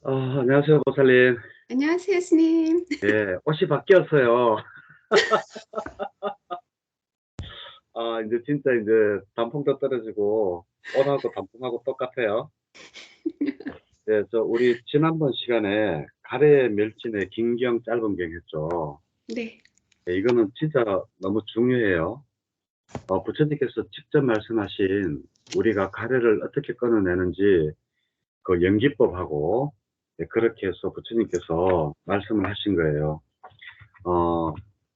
안녕하세요, 보살님. 안녕하세요, 스님. 예, 옷이 바뀌었어요. 이제 진짜 이제 단풍도 떨어지고 옷하고 단풍하고 똑같아요. 예, 우리 지난번 시간에 가래 멸진의 긴경 짧은 경 했죠. 네, 예, 이거는 진짜 너무 중요해요. 부처님께서 직접 말씀하신 우리가 가래를 어떻게 끊어내는지 그 연기법하고 예, 그렇게 해서 부처님께서 말씀을 하신 거예요.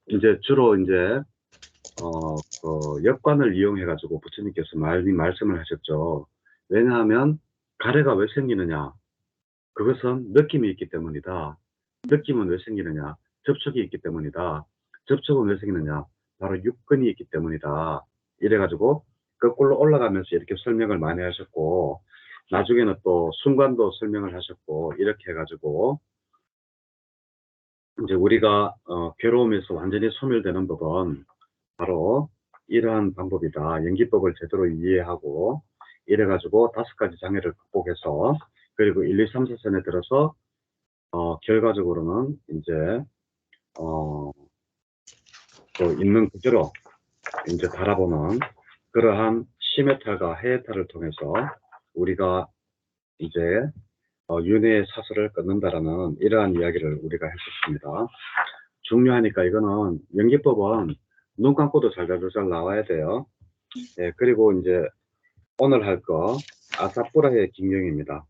이제 주로 이제 역관을 이용해가지고 부처님께서 많이 말씀을 하셨죠. 왜냐하면 가래가 왜 생기느냐? 그것은 느낌이 있기 때문이다. 느낌은 왜 생기느냐? 접촉이 있기 때문이다. 접촉은 왜 생기느냐? 바로 육근이 있기 때문이다. 이래가지고 거꾸로 올라가면서 이렇게 설명을 많이 하셨고, 나중에는 또 순간도 설명을 하셨고, 이렇게 해가지고 이제 우리가 괴로움에서 완전히 소멸되는 법은 바로 이러한 방법이다. 연기법을 제대로 이해하고 이래가지고 5가지 장애를 극복해서 그리고 1, 2, 3, 4선에 들어서 결과적으로는 이제 또 있는 그대로 이제 바라보는 그러한 심해탈과 해해탈을 통해서 우리가 이제 윤회의 사슬을 끊는다라는 이러한 이야기를 우리가 했었습니다. 중요하니까 이거는 연기법은 눈 감고도 잘잘잘 나와야 돼요. 예, 그리고 이제 오늘 할 거 아사뿌라의 긴경입니다.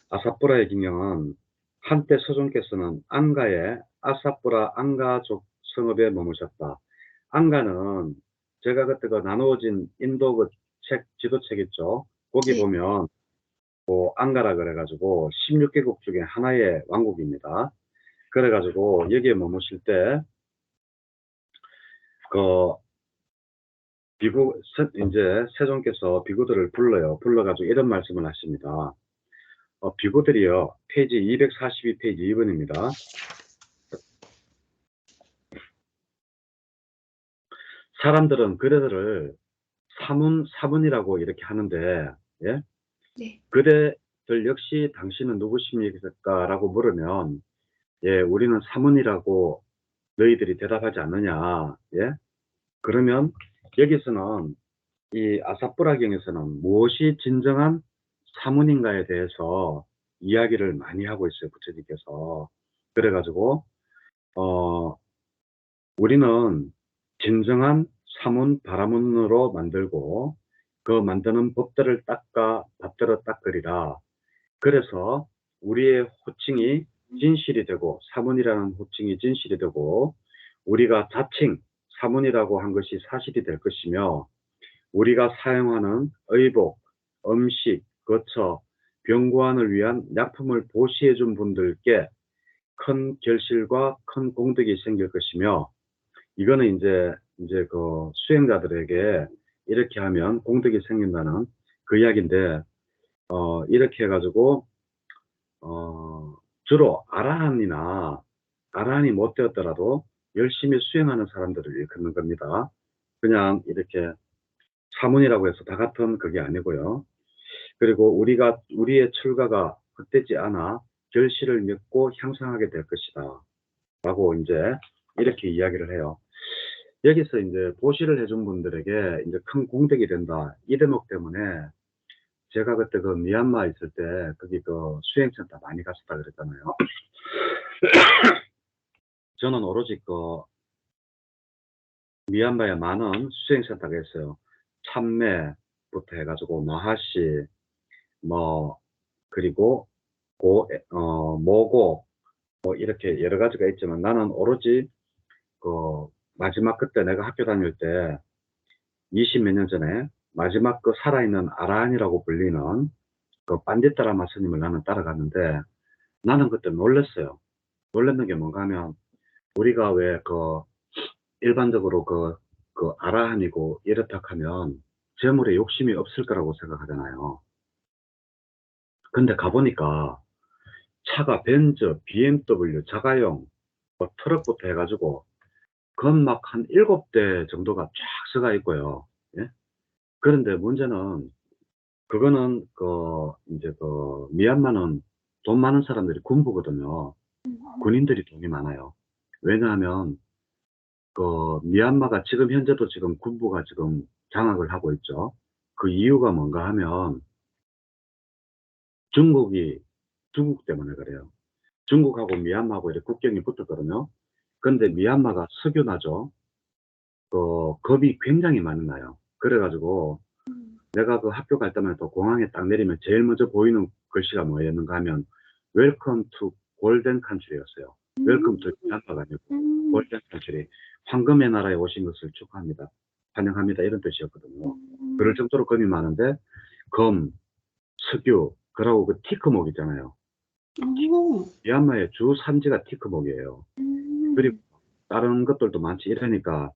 아사뿌라의 긴경은 한때 서종께서는 앙가의 아사뿌라 앙가족 성읍에 머무셨다. 앙가는 제가 그때 그 나누어진 인도 그 책, 지도책 있죠. 거기 네, 보면 그 앙가라 그래가지고 16개국 중에 하나의 왕국입니다. 그래가지고 여기에 머무실 때 그 이제 세종께서 비구들을 불러요. 불러가지고 이런 말씀을 하십니다. 비구들이요. 페이지 242 페이지 2번입니다. 사람들은 그대들을 사문이라고 이렇게 하는데, 예? 네, 그대들 역시 당신은 누구십니까? 라고 물으면, 예, 우리는 사문이라고 너희들이 대답하지 않느냐, 예? 그러면 여기서는 이 아사뿌라경에서는 무엇이 진정한 사문인가에 대해서 이야기를 많이 하고 있어요, 부처님께서. 그래가지고, 어, 우리는 진정한 사문 바라문으로 만들고, 그 만드는 법들을 닦아 받들어 닦으리라. 그래서 우리의 호칭이 진실이 되고, 사문이라는 호칭이 진실이 되고, 우리가 자칭 사문이라고 한 것이 사실이 될 것이며, 우리가 사용하는 의복, 음식, 거처, 병구안을 위한 약품을 보시해 준 분들께 큰 결실과 큰 공덕이 생길 것이며, 이거는 이제 그 수행자들에게 이렇게 하면 공덕이 생긴다는 그 이야기인데, 이렇게 해가지고, 주로 아라한이 못 되었더라도 열심히 수행하는 사람들을 일컫는 겁니다. 그냥 이렇게 사문이라고 해서 다 같은 그게 아니고요. 그리고 우리의 출가가 헛되지 않아 결실을 맺고 향상하게 될 것이다. 라고 이제 이렇게 이야기를 해요. 여기서 이제 보시를 해준 분들에게 이제 큰 공덕이 된다. 이 대목 때문에 제가 그때 그 미얀마 있을 때 거기 그 수행센터 많이 갔었다 그랬잖아요. 저는 오로지 그 미얀마에 많은 수행센터가 있어요. 참매부터 해가지고 마하시, 뭐 그리고 모고 뭐 이렇게 여러 가지가 있지만 나는 오로지 그 마지막 그때 내가 학교 다닐 때 20 몇 년 전에 마지막 그 살아있는 아라한이라고 불리는 그 반디타라마 스님을 나는 따라갔는데 나는 그때 놀랐어요. 놀랐는 게 뭔가 하면 우리가 왜 그 일반적으로 그 아라한이고 이렇다 하면 재물에 욕심이 없을 거라고 생각하잖아요. 근데 가보니까 차가 벤츠, BMW, 자가용, 뭐 트럭부터 해가지고 그건 막 한 7대 정도가 쫙 서가 있고요. 예? 그런데 문제는 그거는 이제 미얀마는 돈 많은 사람들이 군부거든요. 군인들이 돈이 많아요. 왜냐하면 미얀마가 지금 현재도 지금 군부가 지금 장악을 하고 있죠. 그 이유가 뭔가 하면 중국이 중국 때문에 그래요. 중국하고 미얀마하고 이렇게 국경이 붙었거든요. 근데 미얀마가 석유나죠. 겁이 굉장히 많이 나요. 그래가지고 내가 그 학교 갈 때만 해도 공항에 딱 내리면 제일 먼저 보이는 글씨가 뭐였는가 하면 웰컴 투 골든 컨트리였어요. 웰컴 투 미얀마가 아니고 골든 컨트리, 황금의 나라에 오신 것을 축하합니다. 환영합니다. 이런 뜻이었거든요. 그럴 정도로 금이 많은데 검, 석유, 그러고 그 티크목 있잖아요. 오, 미얀마의 주 산지가 티크목이에요. 그리고 다른 것들도 많지. 이러니까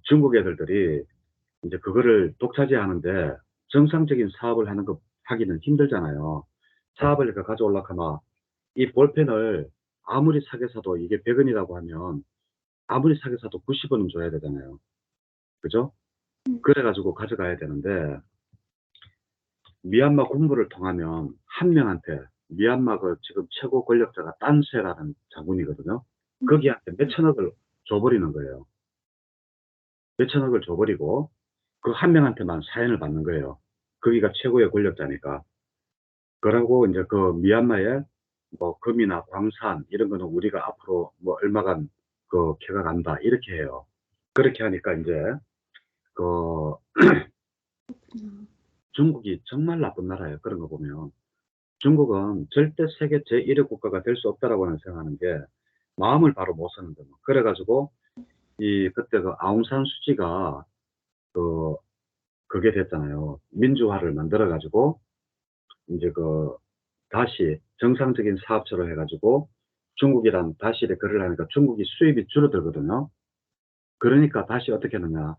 중국 애들들이 이제 그거를 독차지하는데 정상적인 사업을 하기는 힘들잖아요. 사업을 이렇게 가져오려고 하면 이 볼펜을 아무리 사게 사도 이게 100원이라고 하면 아무리 사게 사도 90원은 줘야 되잖아요. 그죠? 그래가지고 가져가야 되는데 미얀마 군부를 통하면 한 명한테 미얀마 그 지금 최고 권력자가 딴세라는 장군이거든요. 거기한테 몇천억을 줘버리는 거예요. 몇천억을 줘버리고 그 한 명한테만 사연을 받는 거예요. 거기가 최고의 권력자니까. 그러고 이제 그 미얀마에 뭐 금이나 광산 이런 거는 우리가 앞으로 뭐 얼마간 캐가 간다 이렇게 해요. 그렇게 하니까 이제 그 중국이 정말 나쁜 나라예요. 그런 거 보면. 중국은 절대 세계 제1의 국가가 될 수 없다라고는 생각하는 게 마음을 바로 못 쓰는 거예요. 그래가지고 그때 그 아웅산 수지가 그게 됐잖아요. 민주화를 만들어가지고 이제 다시 정상적인 사업처로 해가지고 중국이랑 다시 이렇게 거래를 하니까 중국이 수입이 줄어들거든요. 그러니까 다시 어떻게 하느냐.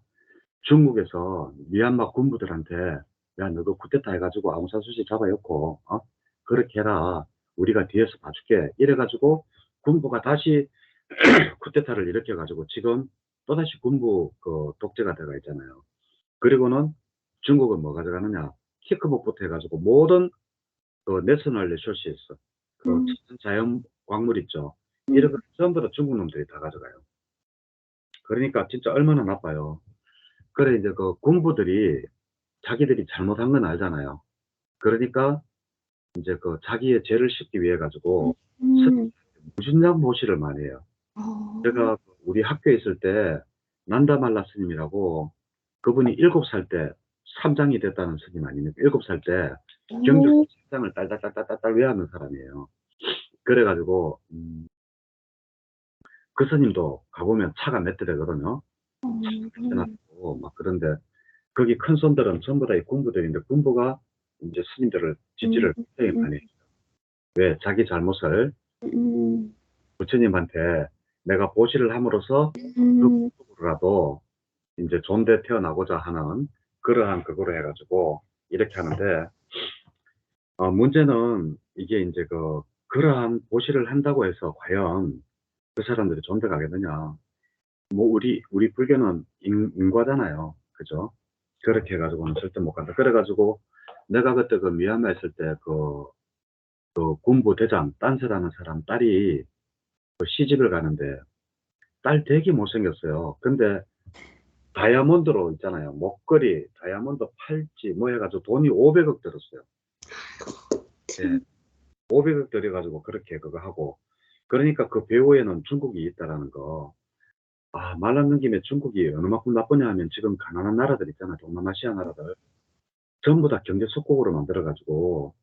중국에서 미얀마 군부들한테 야, 너그 쿠데타 해가지고 아웅산 수치 잡아놓고, 그렇게 해라. 우리가 뒤에서 봐줄게. 이래가지고 군부가 다시 쿠데타를 일으켜가지고 지금 또다시 군부 독재가 되어 있잖아요. 그리고는 중국은 뭐 가져가느냐. 키크복부터 해가지고 모든 내셔널 리소시스, 자연 광물 있죠. 이런 거 전부 다 중국 놈들이 다 가져가요. 그러니까 진짜 얼마나 나빠요. 그래 이제 그 군부들이 자기들이 잘못한 건 알잖아요. 그러니까 이제 자기의 죄를 씻기 위해 가지고 무진장 모시를 많이 해요. 제가 우리 학교에 있을 때 난다말라 스님이라고 그분이 7살 때 삼장이 됐다는 스님 아닙니까? 7살 때 경주 삼장을 딸딸딸딸딸 외우는 사람이에요. 그래가지고 그 스님도 가보면 차가 몇 대 되거든요. 해놨고 막 그런데 거기 큰 손들은 전부 다 이 군부들인데 군부가 이제 스님들을 지지를 굉장히 많이 해요. 왜? 자기 잘못을 부처님한테 내가 보시를 함으로써 그 군부라도 이제 존대 태어나고자 하는 그러한 그거로 해가지고 이렇게 하는데 문제는 이게 이제 그러한 보시를 한다고 해서 과연 그 사람들이 존대 가겠느냐. 뭐 우리 불교는 인과잖아요. 그죠? 그렇게 해가지고는 절대 못 간다. 그래가지고 내가 그때 미얀마 있을 때 군부 대장 딴세라는 사람 딸이 시집을 가는데 딸 되게 못생겼어요. 근데 다이아몬드로 있잖아요. 목걸이, 다이아몬드 팔찌 뭐 해가지고 돈이 500억 들었어요. 예, 500억 들여가지고 그렇게 그거 하고 그러니까 그 배후에는 중국이 있다라는 거. 말 나는 김에 중국이 어느 만큼 나쁘냐 하면 지금 가난한 나라들 있잖아요. 동남아시아 나라들. 전부 다 경제 속국으로 만들어가지고,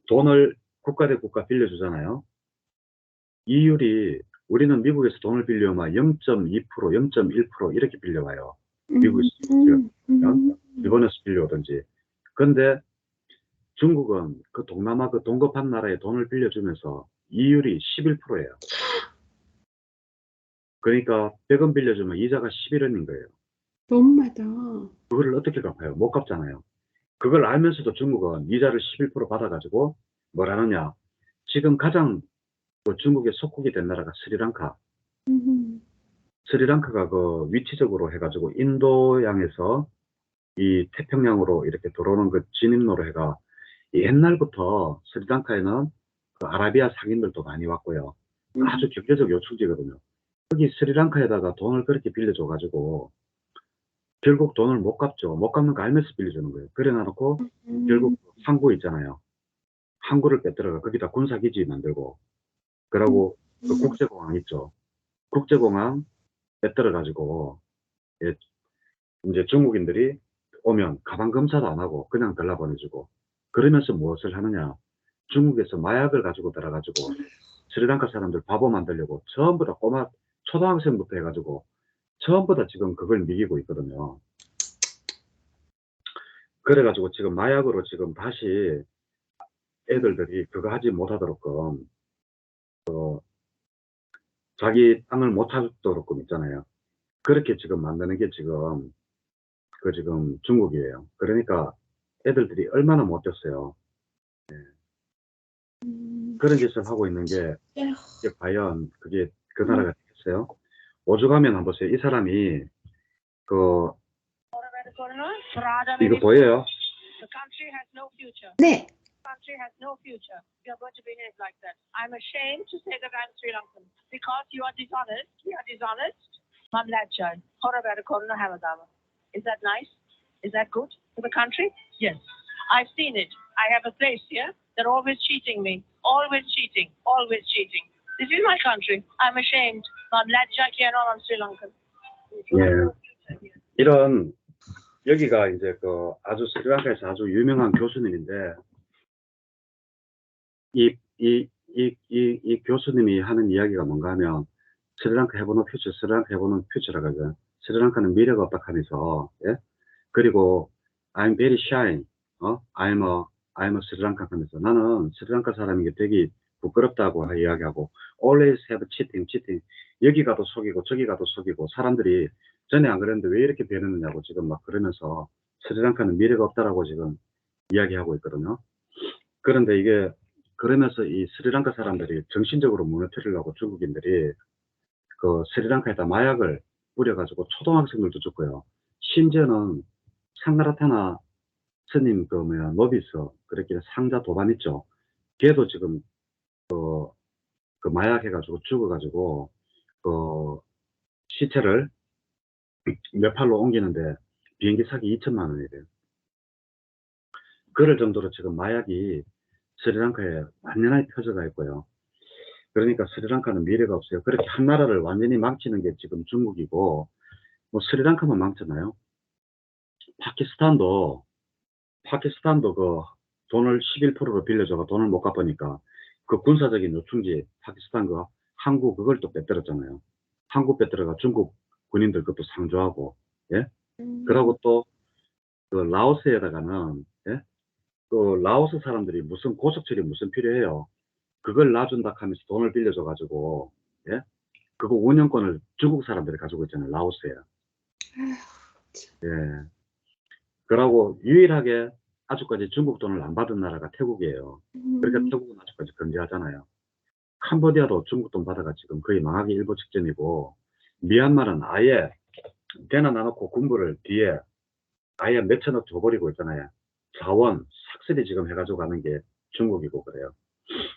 돈을 국가 대 국가 빌려주잖아요. 이율이, 우리는 미국에서 돈을 빌려오면 0.2%, 0.1% 이렇게 빌려와요. 미국에서 빌려오면, 일본에서 빌려오든지. 근데 중국은 그 동남아 그 동급한 나라에 돈을 빌려주면서 이율이 11%예요. 그러니까 100원 빌려주면 이자가 11원인 거예요. 너무하다. 그거를 어떻게 갚아요? 못 갚잖아요. 그걸 알면서도 중국은 이자를 11% 받아가지고 뭘 하느냐. 지금 가장 중국의 속국이 된 나라가 스리랑카. 스리랑카가 위치적으로 해가지고 인도양에서 이 태평양으로 이렇게 들어오는 그 진입로로 해가 옛날부터 스리랑카에는 그 아라비아 상인들도 많이 왔고요. 아주 경제적 요충지거든요. 여기 스리랑카에다가 돈을 그렇게 빌려줘가지고 결국 돈을 못 갚죠. 못 갚는 거 알면서 빌려주는 거예요. 그래 놔놓고 결국 항구 있잖아요. 항구를 빼들어가 거기다 군사기지 만들고 그러고 그 국제공항 있죠. 국제공항 빼들어가지고 예, 이제 중국인들이 오면 가방 검사도 안 하고 그냥 들라보내주고 그러면서 무엇을 하느냐. 중국에서 마약을 가지고 들어가지고 스리랑카 사람들 바보 만들려고 전부 다 꼬마 초등학생부터 해가지고 전부 다 지금 그걸 미기고 있거든요. 그래가지고 지금 마약으로 지금 다시 애들들이 그거 하지 못하도록끔 자기 땅을 못 찾도록끔 있잖아요. 그렇게 지금 만드는 게 지금 지금 중국이에요. 그러니까 애들들이 얼마나 못됐어요. 그런 짓을 하고 있는 게 이게 과연 그게 그 나라가 되겠어요? 오죽하면 한번 보세요. 이 사람이 그 이거 보여요? The country has no future. 네. The country has no future. You are going to behave like that. I'm ashamed to say that I'm Sri Lankan because you are dishonest. You are dishonest. Mamlachai. Is that nice? Is that good for the country? Yes. I've seen it. I have a place here. They're always cheating me. Always cheating. Always cheating. This is my country. I'm ashamed. Mamlachai I'm Sri Lankan. 예. 이런 여기가 이제 그 아주 스리랑카에서 아주 유명한 교수님인데 이 교수님이 하는 이야기가 뭔가 하면 스리랑카 해보는 퓨처, 스리랑카 해보는 퓨처라고 하죠. 스리랑카는 미래가 없다 하면서 예? 그리고 I'm very shy. I'm a 스리랑카 하면서 나는 스리랑카 사람이기 되게 부끄럽다고 이야기하고 always have cheating. 여기 가도 속이고 저기 가도 속이고 사람들이 전에 안 그랬는데 왜 이렇게 변했느냐고 지금 막 그러면서 스리랑카는 미래가 없다라고 지금 이야기하고 있거든요. 그런데 이게 그러면서 이 스리랑카 사람들이 정신적으로 무너뜨리려고 중국인들이 그 스리랑카에다 마약을 뿌려가지고 초등학생들도 죽고요. 심지어는 상가라타나 스님 노비스 그렇게 상자 도반 있죠. 걔도 지금 그 마약 해가지고 죽어가지고 그 시체를 네팔로 옮기는데 비행기 사기 2천만 원이래요. 그럴 정도로 지금 마약이 스리랑카에 완연하게 펴져가 있고요. 그러니까 스리랑카는 미래가 없어요. 그렇게 한 나라를 완전히 망치는 게 지금 중국이고, 뭐 스리랑카만 망쳤나요? 파키스탄도 그 돈을 11%로 빌려줘가 돈을 못 갚으니까 그 군사적인 요충지 파키스탄 그 항구 그걸 또 빼들었잖아요. 항구 빼들어가 중국 군인들 그것도 상주하고, 예? 그러고 또 그 라오스에다가는, 예? 그 라오스 사람들이 무슨 고속철이 무슨 필요해요. 그걸 놔준다 하면서 돈을 빌려줘가지고, 예? 그거 운영권을 중국 사람들이 가지고 있잖아요. 라오스에. 예. 그러고 유일하게 아직까지 중국 돈을 안 받은 나라가 태국이에요. 그러니까 태국은 아직까지 건재하잖아요. 캄보디아도 중국 돈 받아가 지금 거의 망하기 일보 직전이고, 미얀마는 아예 대나 나놓고 군부를 뒤에 아예 몇천억 줘버리고 있잖아요. 자원 삭슬이 지금 해가지고 가는 게 중국이고 그래요.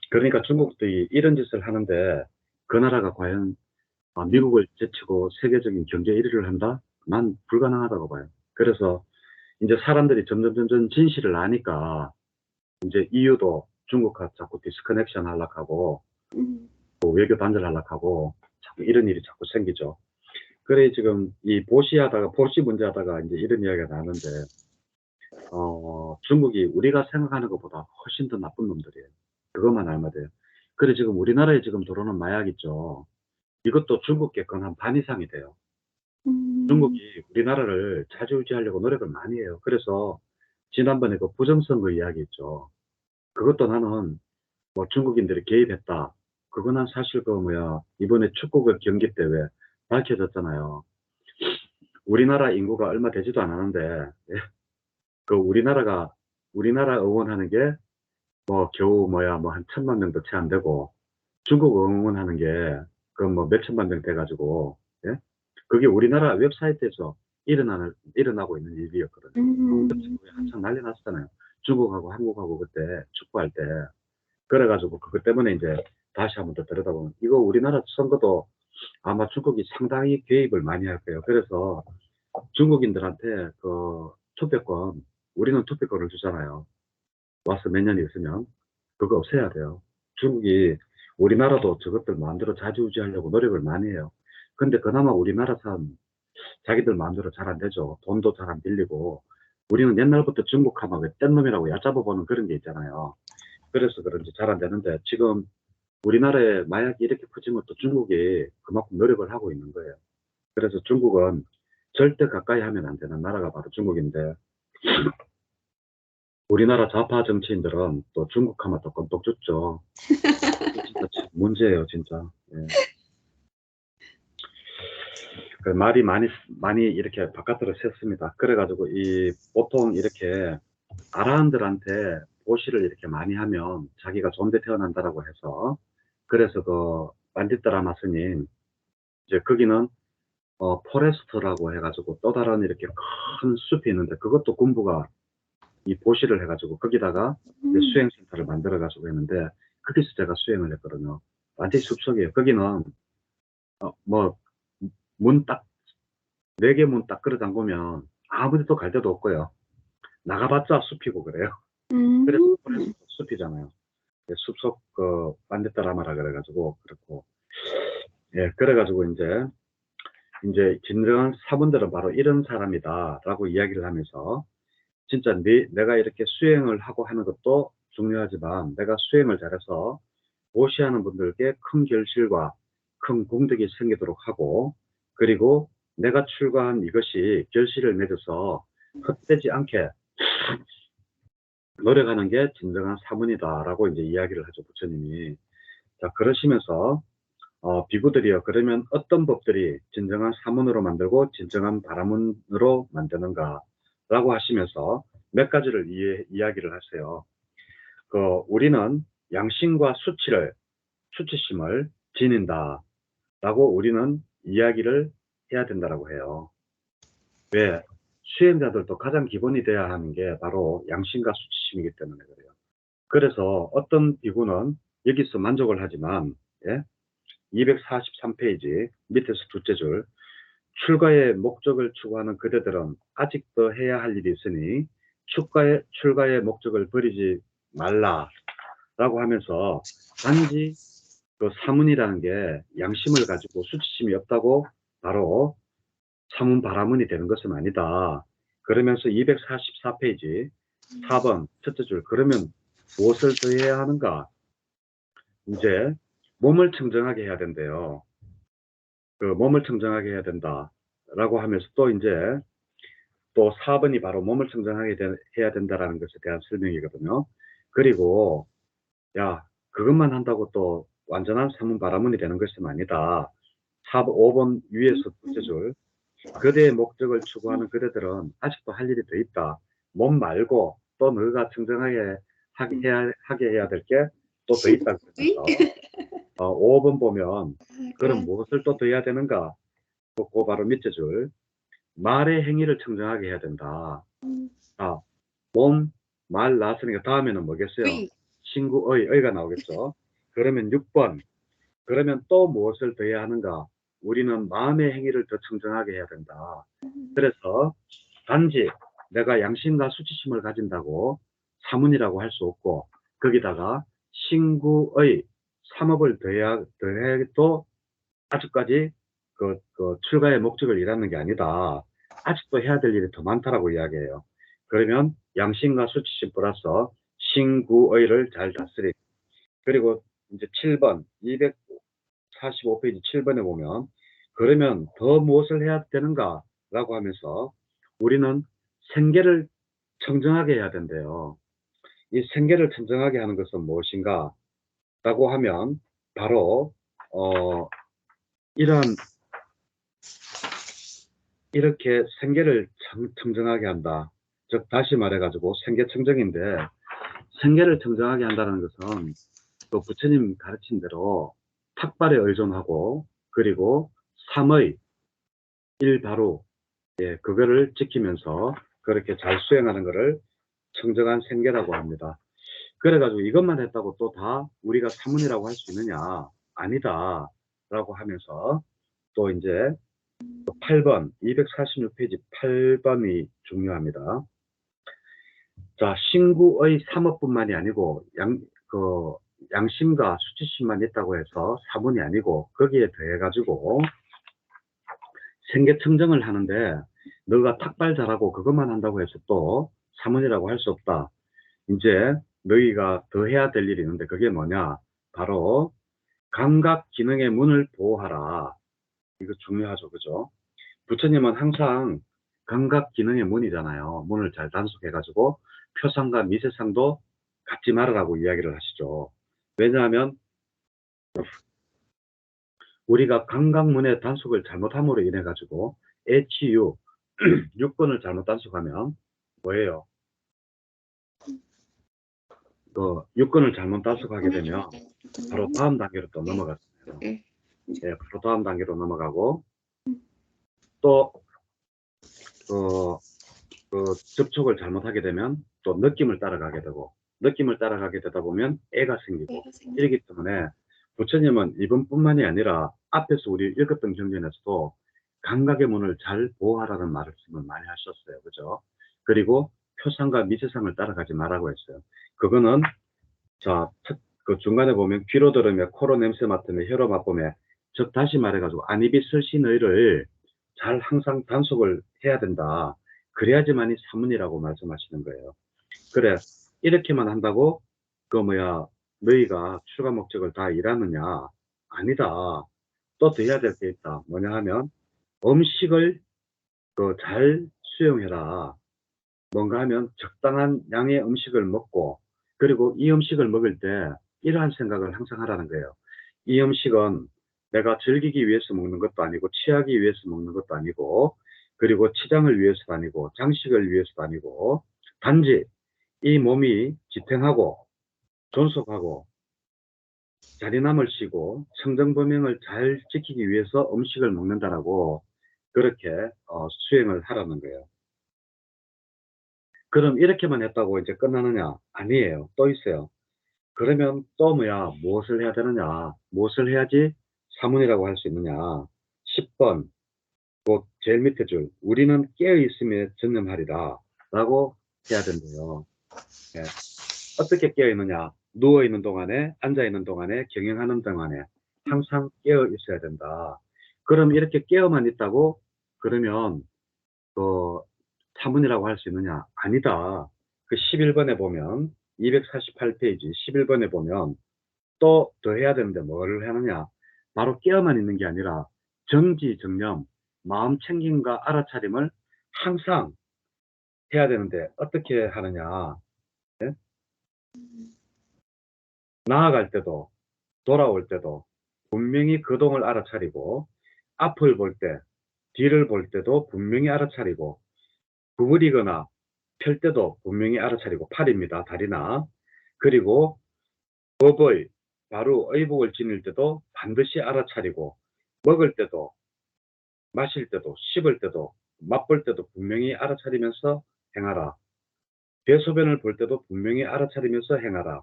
그러니까 중국들이 이런 짓을 하는데 그 나라가 과연 미국을 제치고 세계적인 경제 1위를 한다? 난 불가능하다고 봐요. 그래서 이제 사람들이 점점 진실을 아니까 이제 EU도 중국과 자꾸 디스커넥션 하려고 하고 또 외교 단절 하려고 하고 자꾸 이런 일이 자꾸 생기죠. 그래 지금 이 보시 문제 하다가 이제 이런 이야기가 나왔는데 중국이 우리가 생각하는 것보다 훨씬 더 나쁜 놈들이에요. 그것만 알면 돼요. 그래 지금 우리나라에 지금 들어오는 마약 있죠. 이것도 중국계 건 한 반 이상이 돼요. 중국이 우리나라를 자주유지하려고 노력을 많이 해요. 그래서 지난번에 그 부정선거 이야기 있죠. 그것도 나는 뭐 중국인들이 개입했다. 그거는 사실 이번에 축구 그 경기 때 왜 밝혀졌잖아요. 우리나라 인구가 얼마 되지도 않았는데 예? 그 우리나라 응원하는 게 겨우 한 1,000만 명도 채 안 되고 중국 응원하는 게 그 몇천만 명 돼가지고 예? 그게 우리나라 웹사이트에서 일어나고 있는 일이었거든요. 중국이 한창 난리 났었잖아요. 중국하고 한국하고 그때 축구할 때. 그래가지고 그것 때문에 이제 다시 한번 더 들여다보면 이거 우리나라 선거도 아마 중국이 상당히 개입을 많이 할 거예요. 그래서 중국인들한테 그 투표권, 우리는 투표권을 주잖아요. 와서 몇 년이 있으면 그거 없애야 돼요. 중국이 우리나라도 저것들 마음대로 좌지우지하려고 노력을 많이 해요. 근데 그나마 우리나라 사람 자기들 마음대로 잘 안 되죠. 돈도 잘 안 빌리고 우리는 옛날부터 중국하면 왜 뗀놈이라고 얕잡아 보는 그런 게 있잖아요. 그래서 그런지 잘 안 되는데 지금 우리나라에 마약이 이렇게 퍼진 것도 중국이 그만큼 노력을 하고 있는 거예요. 그래서 중국은 절대 가까이 하면 안 되는 나라가 바로 중국인데 우리나라 좌파 정치인들은 또 중국하면 또 껌떡 죽죠. 진짜 문제예요, 진짜. 예. 그 말이 많이 이렇게 바깥으로 샜습니다. 그래가지고 보통 이렇게 아라한들한테 보시를 이렇게 많이 하면 자기가 좋은데 태어난다라고 해서 그래서 그 반딧드라마 스님 이제 거기는 포레스트라고 해가지고 또 다른 이렇게 큰 숲이 있는데 그것도 군부가 이 보시를 해가지고 거기다가 이제 수행센터를 만들어가지고 했는데 거기서 제가 수행을 했거든요. 완전히 숲속이에요. 거기는 뭐 문 딱 4개 문 딱 끌어 잠그면 아무데도 갈 데도 없고요. 나가봤자 숲이고 그래요. 그래서 포레스트 숲이잖아요. 숲속 그 반딧드라마라 그래가지고 그렇고 예 그래가지고 이제 진정한 사분들은 바로 이런 사람이다라고 이야기를 하면서 진짜 내가 이렇게 수행을 하고 하는 것도 중요하지만 내가 수행을 잘해서 보시하는 분들께 큰 결실과 큰功德이 생기도록 하고 그리고 내가 출가한 이것이 결실을 맺어서 헛되지 않게 노력하는 게 진정한 사문이다라고 이제 이야기를 하죠, 부처님이. 자, 그러시면서 비구들이요. 그러면 어떤 법들이 진정한 사문으로 만들고 진정한 바라문으로 만드는가라고 하시면서 몇 가지를 이야기를 하세요. 우리는 양심과 수치심을 지닌다라고 우리는 이야기를 해야 된다라고 해요. 왜? 수행자들도 가장 기본이 돼야 하는 게 바로 양심과 수치심이기 때문에 그래요. 그래서 어떤 비구는 여기서 만족을 하지만, 예? 243페이지 밑에서 둘째 줄, 출가의 목적을 추구하는 그대들은 아직도 해야 할 일이 있으니 출가의 목적을 버리지 말라라고 하면서 단지 그 사문이라는 게 양심을 가지고 수치심이 없다고 바로 사문 바라문이 되는 것은 아니다. 그러면서 244페이지 4번 첫째 줄 그러면 무엇을 더 해야 하는가? 이제 몸을 청정하게 해야 된대요. 그 몸을 청정하게 해야 된다라고 하면서 또 이제 또 4번이 바로 몸을 청정하게 해야 된다라는 것에 대한 설명이거든요. 그리고 야 그것만 한다고 또 완전한 사문 바라문이 되는 것은 아니다. 5번 위에서 둘째 줄 그대의 목적을 추구하는 그대들은 아직도 할 일이 더 있다. 몸 말고 또 너가 청정하게 하게 해야 될 게 또 더 있다. 그래서 5번 보면 그럼 무엇을 또 더 해야 되는가? 그 바로 밑에 줄 말의 행위를 청정하게 해야 된다. 몸, 말 나왔으니까 다음에는 뭐겠어요? 의가 나오겠죠. 그러면 6번 그러면 또 무엇을 더 해야 하는가? 우리는 마음의 행위를 더 청정하게 해야 된다. 그래서 단지 내가 양심과 수치심을 가진다고 사문이라고 할 수 없고 거기다가 신구의 삼업을 더해도 아직까지 그 출가의 목적을 이루는 게 아니다. 아직도 해야 될 일이 더 많다라고 이야기해요. 그러면 양심과 수치심 플러스 신구의를 잘 다스리. 그리고 이제 7번 245페이지 7번에 보면 그러면 더 무엇을 해야 되는가 라고 하면서 우리는 생계를 청정하게 해야 된대요. 이 생계를 청정하게 하는 것은 무엇인가 라고 하면 바로 이렇게 생계를 청정하게 한다. 즉 다시 말해가지고 생계 청정인데 생계를 청정하게 한다는 것은 또 부처님 가르친 대로 탁발에 의존하고 그리고 삼의 일바로 예, 그거를 지키면서 그렇게 잘 수행하는 것을 청정한 생계라고 합니다. 그래가지고 이것만 했다고 또 다 우리가 사문이라고 할 수 있느냐? 아니다. 라고 하면서 또 이제 8번, 246페이지 8번이 중요합니다. 자, 신구의 삼업뿐만이 아니고 양심과 수치심만 있다고 해서 사문이 아니고 거기에 더해가지고 생계청정을 하는데 너가 탁발 잘하고 그것만 한다고 해서 또 사문이라고 할 수 없다. 이제 너희가 더 해야 될 일이 있는데 그게 뭐냐? 바로 감각 기능의 문을 보호하라. 이거 중요하죠. 그죠? 부처님은 항상 감각 기능의 문이잖아요. 문을 잘 단속해가지고 표상과 미세상도 갖지 말아라고 이야기를 하시죠. 왜냐하면 우리가 감각문의 단속을 잘못함으로 인해 가지고 HU 6번을 잘못 단속하면 뭐예요? 그 6권을 잘못 단속하게 되면 바로 다음 단계로 또 넘어갔어요. 네. 예, 바로 다음 단계로 넘어가고 또 접촉을 잘못하게 되면 또 느낌을 따라가게 되고 느낌을 따라가게 되다 보면 애가 생기고 이러기 때문에 부처님은 이번뿐만이 아니라 앞에서 우리 읽었던 경전에서도 감각의 문을 잘 보호하라는 말씀을 많이 하셨어요. 그죠? 그리고 표상과 미세상을 따라가지 말라고 했어요. 그거는 자, 그 중간에 보면 귀로 들으며 코로 냄새 맡으며 혀로 맛보며 즉 다시 말해가지고 안입이 설시 너희를 잘 항상 단속을 해야 된다. 그래야지만이 사문이라고 말씀하시는 거예요. 그래 이렇게만 한다고 너희가 추가 목적을 다 이루느냐? 아니다. 또 더 해야 될 게 있다. 뭐냐 하면 음식을 잘 수용해라. 뭔가 하면 적당한 양의 음식을 먹고 그리고 이 음식을 먹을 때 이러한 생각을 항상 하라는 거예요. 이 음식은 내가 즐기기 위해서 먹는 것도 아니고 취하기 위해서 먹는 것도 아니고 그리고 치장을 위해서도 아니고 장식을 위해서도 아니고 단지 이 몸이 지탱하고 존속하고 자리남을 쉬고 청정범행을 잘 지키기 위해서 음식을 먹는다라고 그렇게 수행을 하라는 거예요. 그럼 이렇게만 했다고 이제 끝나느냐? 아니에요. 또 있어요. 그러면 또 무엇을 해야 되느냐? 무엇을 해야지 사문이라고 할 수 있느냐? 10번, 그 제일 밑에 줄, 우리는 깨어있음에 전념하리라. 라고 해야 된대요. 예. 어떻게 깨어있느냐? 누워있는 동안에, 앉아있는 동안에, 경영하는 동안에 항상 깨어있어야 된다. 그럼 이렇게 깨어만 있다고? 그러면 그 사문이라고 할 수 있느냐? 아니다. 그 11번에 보면 248페이지 11번에 보면 또 더 해야 되는데 뭐를 하느냐? 바로 깨어만 있는 게 아니라 정지정념, 마음 챙김과 알아차림을 항상 해야 되는데 어떻게 하느냐? 네? 나아갈 때도 돌아올 때도 분명히 거동을 알아차리고 앞을 볼 때, 뒤를 볼 때도 분명히 알아차리고 구부리거나 펼 때도 분명히 알아차리고 팔입니다. 다리나. 그리고 법의 바로 의복을 지닐 때도 반드시 알아차리고 먹을 때도 마실 때도 씹을 때도 맛볼 때도 분명히 알아차리면서 행하라. 대소변을 볼 때도 분명히 알아차리면서 행하라.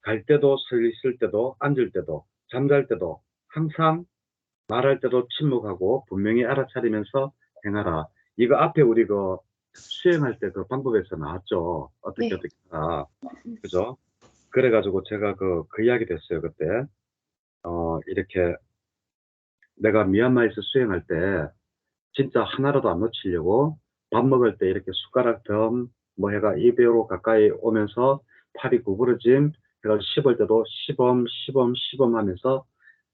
갈 때도 서 있을 때도 앉을 때도 잠잘 때도 항상 말할 때도 침묵하고 분명히 알아차리면서 행하라. 이거 앞에 우리 수행할 때 그 방법에서 나왔죠. 어떻게 네. 어떻게 하라. 그죠? 그래가지고 제가 그 이야기 됐어요. 그때 이렇게 내가 미얀마에서 수행할 때 진짜 하나라도 안 놓치려고 밥 먹을 때 이렇게 숟가락 덤 뭐 해가 입으로 가까이 오면서 팔이 구부러짐 해가 씹을 때도 시범 시범 시범 하면서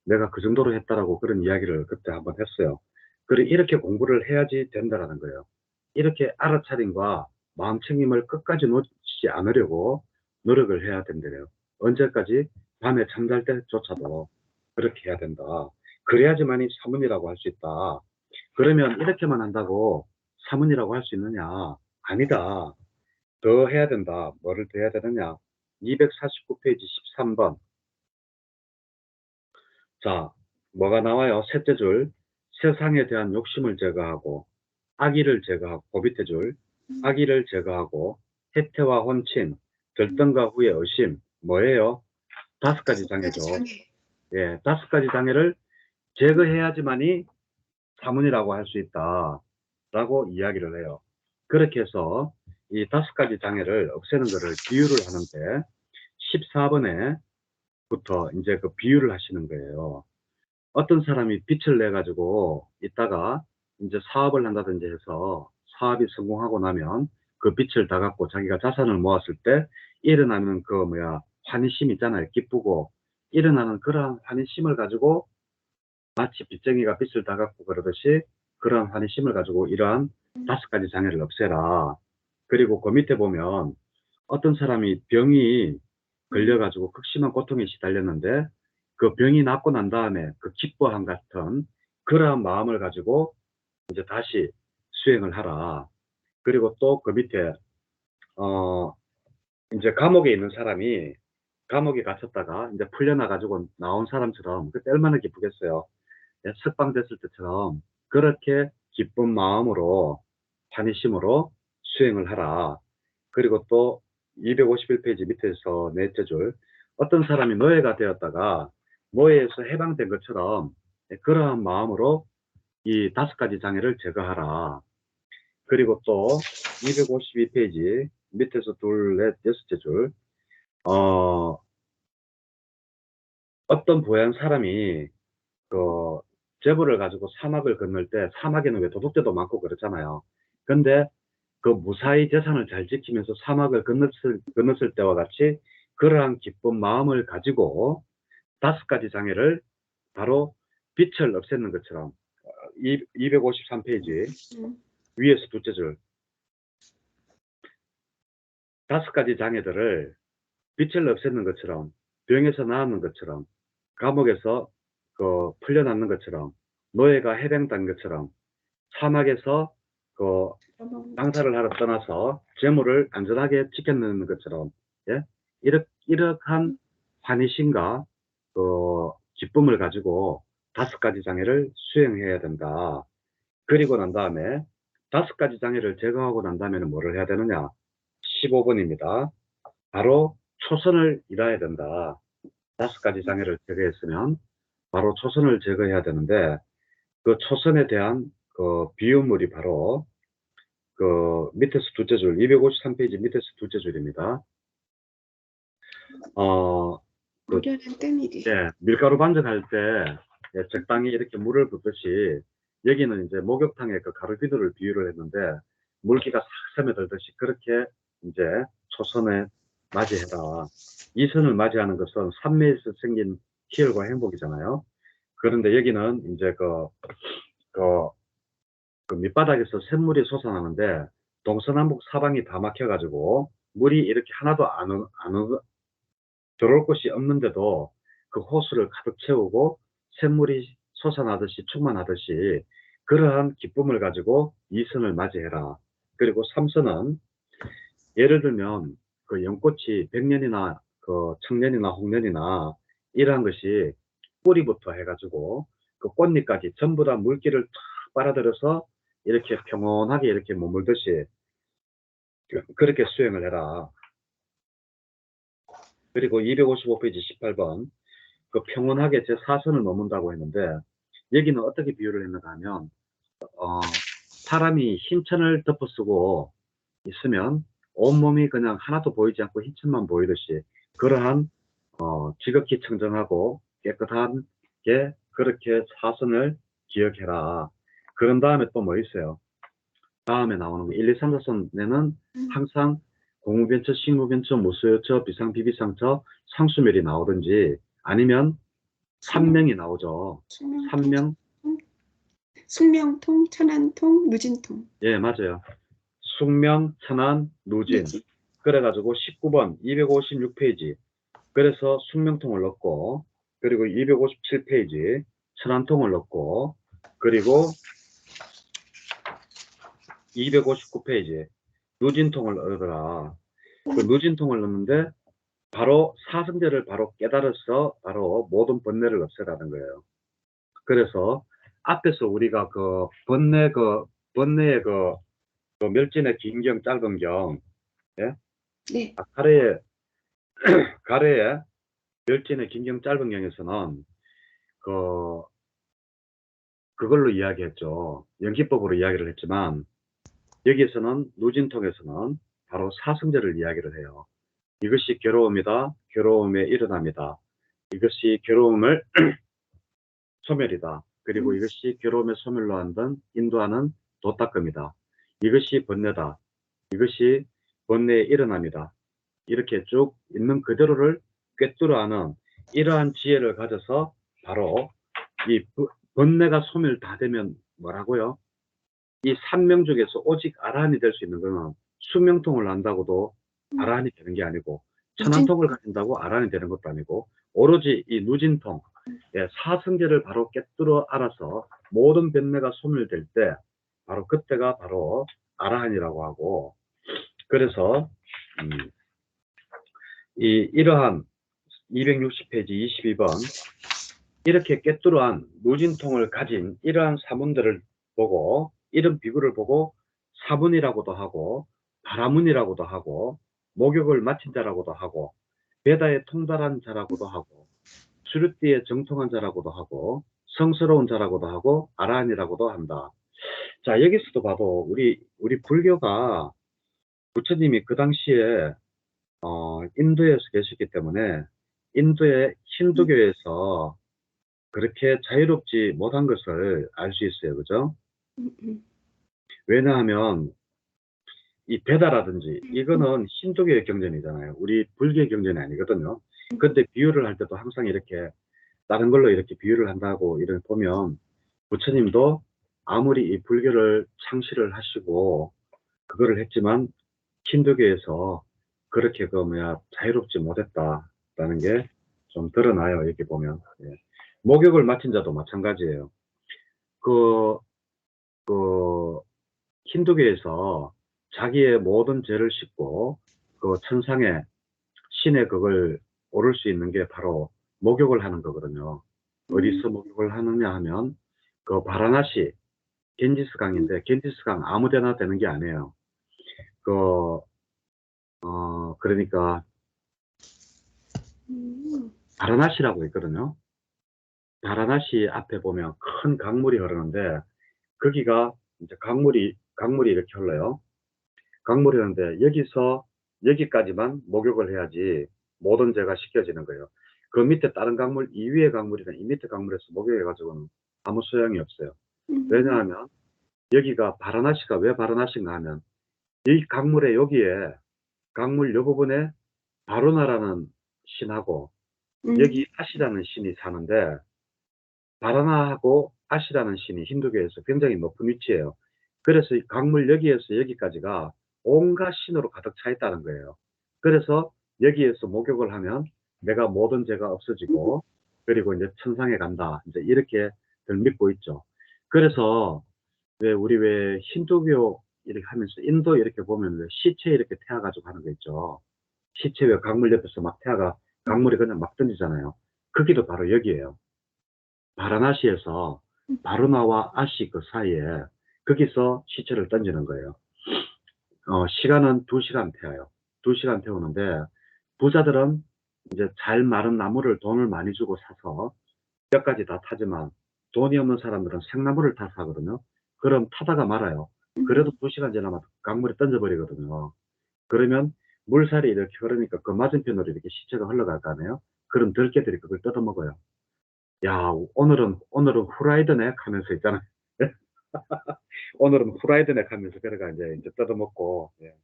내가 그 정도로 했다라고 그런 이야기를 그때 한번 했어요. 그래 이렇게 공부를 해야지 된다라는 거예요. 이렇게 알아차림과 마음챙김을 끝까지 놓치지 않으려고 노력을 해야 된대요. 언제까지? 밤에 잠잘 때조차도 그렇게 해야 된다. 그래야지만이 사문이라고 할 수 있다. 그러면 이렇게만 한다고 사문이라고 할 수 있느냐? 아니다. 더 해야 된다. 뭐를 더 해야 되느냐? 249페이지 13번. 자, 뭐가 나와요? 셋째 줄. 세상에 대한 욕심을 제거하고 악의를 제거하고, 그 밑에 줄, 악의를 제거하고, 해태와 혼침, 들뜬과 후의 의심, 뭐예요? 5가지 장애죠. 예, 5가지 장애를 제거해야지만이 사문이라고 할 수 있다. 라고 이야기를 해요. 그렇게 해서 이 5가지 장애를 없애는 것을 비유를 하는데 14번에부터 이제 그 비유를 하시는 거예요. 어떤 사람이 빚을 내 가지고 있다가 이제 사업을 한다든지 해서 사업이 성공하고 나면 그 빚을 다 갚고 자기가 자산을 모았을 때 일어나는 그 환희심 있잖아요. 기쁘고 일어나는 그러한 환희심을 가지고 마치 빚쟁이가 빚을 다 갚고 그러듯이 그러한 환희심을 가지고 이러한 5가지 장애를 없애라. 그리고 그 밑에 보면 어떤 사람이 병이 걸려가지고 극심한 고통에 시달렸는데 그 병이 낫고 난 다음에 그 기뻐함 같은 그러한 마음을 가지고 이제 다시 수행을 하라. 그리고 또 그 밑에 이제 감옥에 있는 사람이 감옥에 갇혔다가 이제 풀려나가지고 나온 사람처럼 그때 얼마나 기쁘겠어요. 석방됐을 때처럼 그렇게 기쁜 마음으로 환희심으로 수행을 하라. 그리고 또 251페이지 밑에서 넷째 줄, 어떤 사람이 노예가 되었다가 노예에서 해방된 것처럼 그러한 마음으로 이 5가지 장애를 제거하라. 그리고 또 252페이지 밑에서 둘, 넷, 여섯째 줄, 어떤 부한 사람이 그 재물을 가지고 사막을 건널 때 사막에는 왜 도둑들도 많고 그렇잖아요. 근데 그 무사히 재산을 잘 지키면서 사막을 건넜을 때와 같이 그러한 기쁜 마음을 가지고 5가지 장애를 바로 빛을 없애는 것처럼 253페이지 위에서 둘째 줄 5가지 장애들을 빛을 없애는 것처럼 병에서 나았는 것처럼 감옥에서 그 풀려났는 것처럼 노예가 해방된 것처럼 사막에서 그 장사를 하러 떠나서 재물을 안전하게 지켜내는 것처럼 예? 이러한 환희심과 그 기쁨을 가지고 5가지 장애를 수행해야 된다. 그리고 난 다음에 5가지 장애를 제거하고 난 다음에는 뭐를 해야 되느냐? 15번입니다. 바로 초선을 잃어야 된다. 5가지 장애를 제거했으면 바로 초선을 제거해야 되는데 그 초선에 대한 그 비유물이 바로 그 밑에서 둘째 줄 253페이지 밑에서 둘째 줄입니다. 무료는 뜸이리. 예, 밀가루 반죽할 때 예, 적당히 이렇게 물을 붓듯이 여기는 이제 목욕탕에 그 가루비누를 비유를 했는데 물기가 싹 스며들듯이 그렇게 이제 초선에 맞이해라. 이 선을 맞이하는 것은 삼매에서 생긴 희열과 행복이잖아요. 그런데 여기는 이제 그 밑바닥에서 샘물이 솟아나는데 동서남북 사방이 다 막혀가지고 물이 이렇게 하나도 들어올 곳이 없는데도 그 호수를 가득 채우고 샘물이 솟아나듯이 충만하듯이 그러한 기쁨을 가지고 이 선을 맞이해라. 그리고 3선은 예를 들면 그 연꽃이 백년이나 그 청년이나 홍년이나 이러한 것이 뿌리부터 해가지고 그 꽃잎까지 전부 다 물기를 쫙 빨아들여서 이렇게 평온하게 이렇게 머물듯이 그렇게 수행을 해라. 그리고 255페이지 18번 그 평온하게 제 4선을 머문다고 했는데 여기는 어떻게 비유를 했는가 하면 사람이 흰천을 덮어쓰고 있으면 온몸이 그냥 하나도 보이지 않고 흰천만 보이듯이 그러한 지극히 청정하고 깨끗한 게 그렇게 4선을 기억해라. 그런 다음에 또 뭐 있어요? 다음에 나오는 거 1, 2, 3, 4선에는 항상 공무변처, 식무변처, 무수여처, 비상비비상처, 상수멸이 나오든지 아니면 삼명이 나오죠. 삼명. 숙명통, 천안통, 누진통. 예, 맞아요. 숙명, 천안, 누진. 그래가지고 19번 256페이지. 그래서 숙명통을 넣고 그리고 257페이지 천안통을 넣고 그리고 259페이지 누진통을 넣으라. 그 누진통을 넣는데 바로 사성제를 바로 깨달아서 바로 모든 번뇌를 없애라는 거예요. 그래서 앞에서 우리가 그 번뇌 그 번뇌의 그 멸진의 긴 경, 짧은 경, 예? 네. 가래의 멸진의 긴 경, 짧은 경에서는 그걸로 이야기했죠. 연기법으로 이야기를 했지만, 여기에서는 누진통에서는 바로 사성제를 이야기를 해요. 이것이 괴로움이다. 괴로움의 일어남이다. 이것이 괴로움을 소멸이다. 그리고 이것이 괴로움의 소멸로 인도하는 도닦음이다. 이것이 번뇌다. 이것이 번뇌의 일어남이다. 이렇게 쭉 있는 그대로를 꿰뚫어하는 이러한 지혜를 가져서 바로 이 번뇌가 소멸 다 되면 뭐라고요? 이 삼명 중에서 오직 아라한이 될 수 있는 것은 수명통을 안다고도 아라한이 되는 게 아니고, 천한통을 가진다고 아라한이 되는 것도 아니고, 오로지 이 누진통, 예, 사성제를 바로 꿰뚫어 알아서 모든 변매가 소멸될 때 바로 그때가 바로 아라한이라고 하고, 그래서 이러한 260페이지 22번 이렇게 꿰뚫어한 누진통을 가진 이러한 사문들을 보고, 이런 비구를 보고 사문이라고도 하고 바라문이라고도 하고 목욕을 마친 자라고도 하고 베다에 통달한 자라고도 하고 수르띠에 정통한 자라고도 하고 성스러운 자라고도 하고 아라한이라고도 한다. 자, 여기서도 봐도 우리 불교가 부처님이 그 당시에 인도에서 계셨기 때문에 인도의 힌두교에서 그렇게 자유롭지 못한 것을 알 수 있어요. 그죠? 왜냐하면 이 베다라든지 이거는 힌두교의 경전이잖아요. 우리 불교의 경전이 아니거든요. 근데 비유를 할 때도 항상 이렇게 다른 걸로 이렇게 비유를 한다고 이런 보면 부처님도 아무리 이 불교를 창시를 하시고 그거를 했지만 힌두교에서 그렇게 자유롭지 못했다라는 게 좀 드러나요. 이렇게 보면. 예. 목욕을 마친 자도 마찬가지예요. 그 힌두교에서 자기의 모든 죄를 씻고 그 천상에 신의 그걸 오를 수 있는 게 바로 목욕을 하는 거거든요. 어디서 목욕을 하느냐 하면 그 바라나시 겐지스 강인데 겐지스 강 아무데나 되는 게 아니에요. 그러니까 바라나시라고 있거든요. 바라나시 앞에 보면 큰 강물이 흐르는데 거기가 이제 강물이 이렇게 흘러요. 강물이 흐르는데 여기까지만 목욕을 해야지 모든 죄가 씻겨지는 거예요. 그 밑에 다른 강물, 이 위의 강물이나 이 밑에 강물에서 목욕해가지고는 아무 소용이 없어요. 왜냐하면 여기가 바라나시가 왜 바라나시인가 하면 이 강물의 여기에 강물 요 부분에 바로나라는 신하고 여기 아시라는 신이 사는데 바라나하고 아시라는 신이 힌두교에서 굉장히 높은 위치예요. 그래서 이 강물 여기에서 여기까지가 온갖 신으로 가득 차 있다는 거예요. 그래서 여기에서 목욕을 하면 내가 모든 죄가 없어지고 그리고 이제 천상에 간다. 이제 이렇게들 믿고 있죠. 그래서 왜 힌두교 이렇게 하면서 인도 이렇게 보면 왜 시체 이렇게 태워가지고 하는 거 있죠. 시체 왜 강물 옆에서 막 태워가 강물이 그냥 막 던지잖아요. 거기도 바로 여기에요. 바라나시에서 바루나와 아시 그 사이에 거기서 시체를 던지는 거예요. 시간은 2시간 태워요. 2시간 태우는데 부자들은 이제 잘 마른 나무를 돈을 많이 주고 사서 뼈까지 다 타지만 돈이 없는 사람들은 생나무를 다 사거든요. 그럼 타다가 말아요. 그래도 2시간 지나면 강물에 던져버리거든요. 그러면 물살이 이렇게 흐르니까 그 맞은편으로 이렇게 시체가 흘러갈 거 아니에요. 그럼 들깨들이 그걸 뜯어먹어요. 야, 오늘은 후라이드네 하면서 있잖아요. 오늘은 후라이드네 하면서 그래가 이제 뜯어먹고, 예.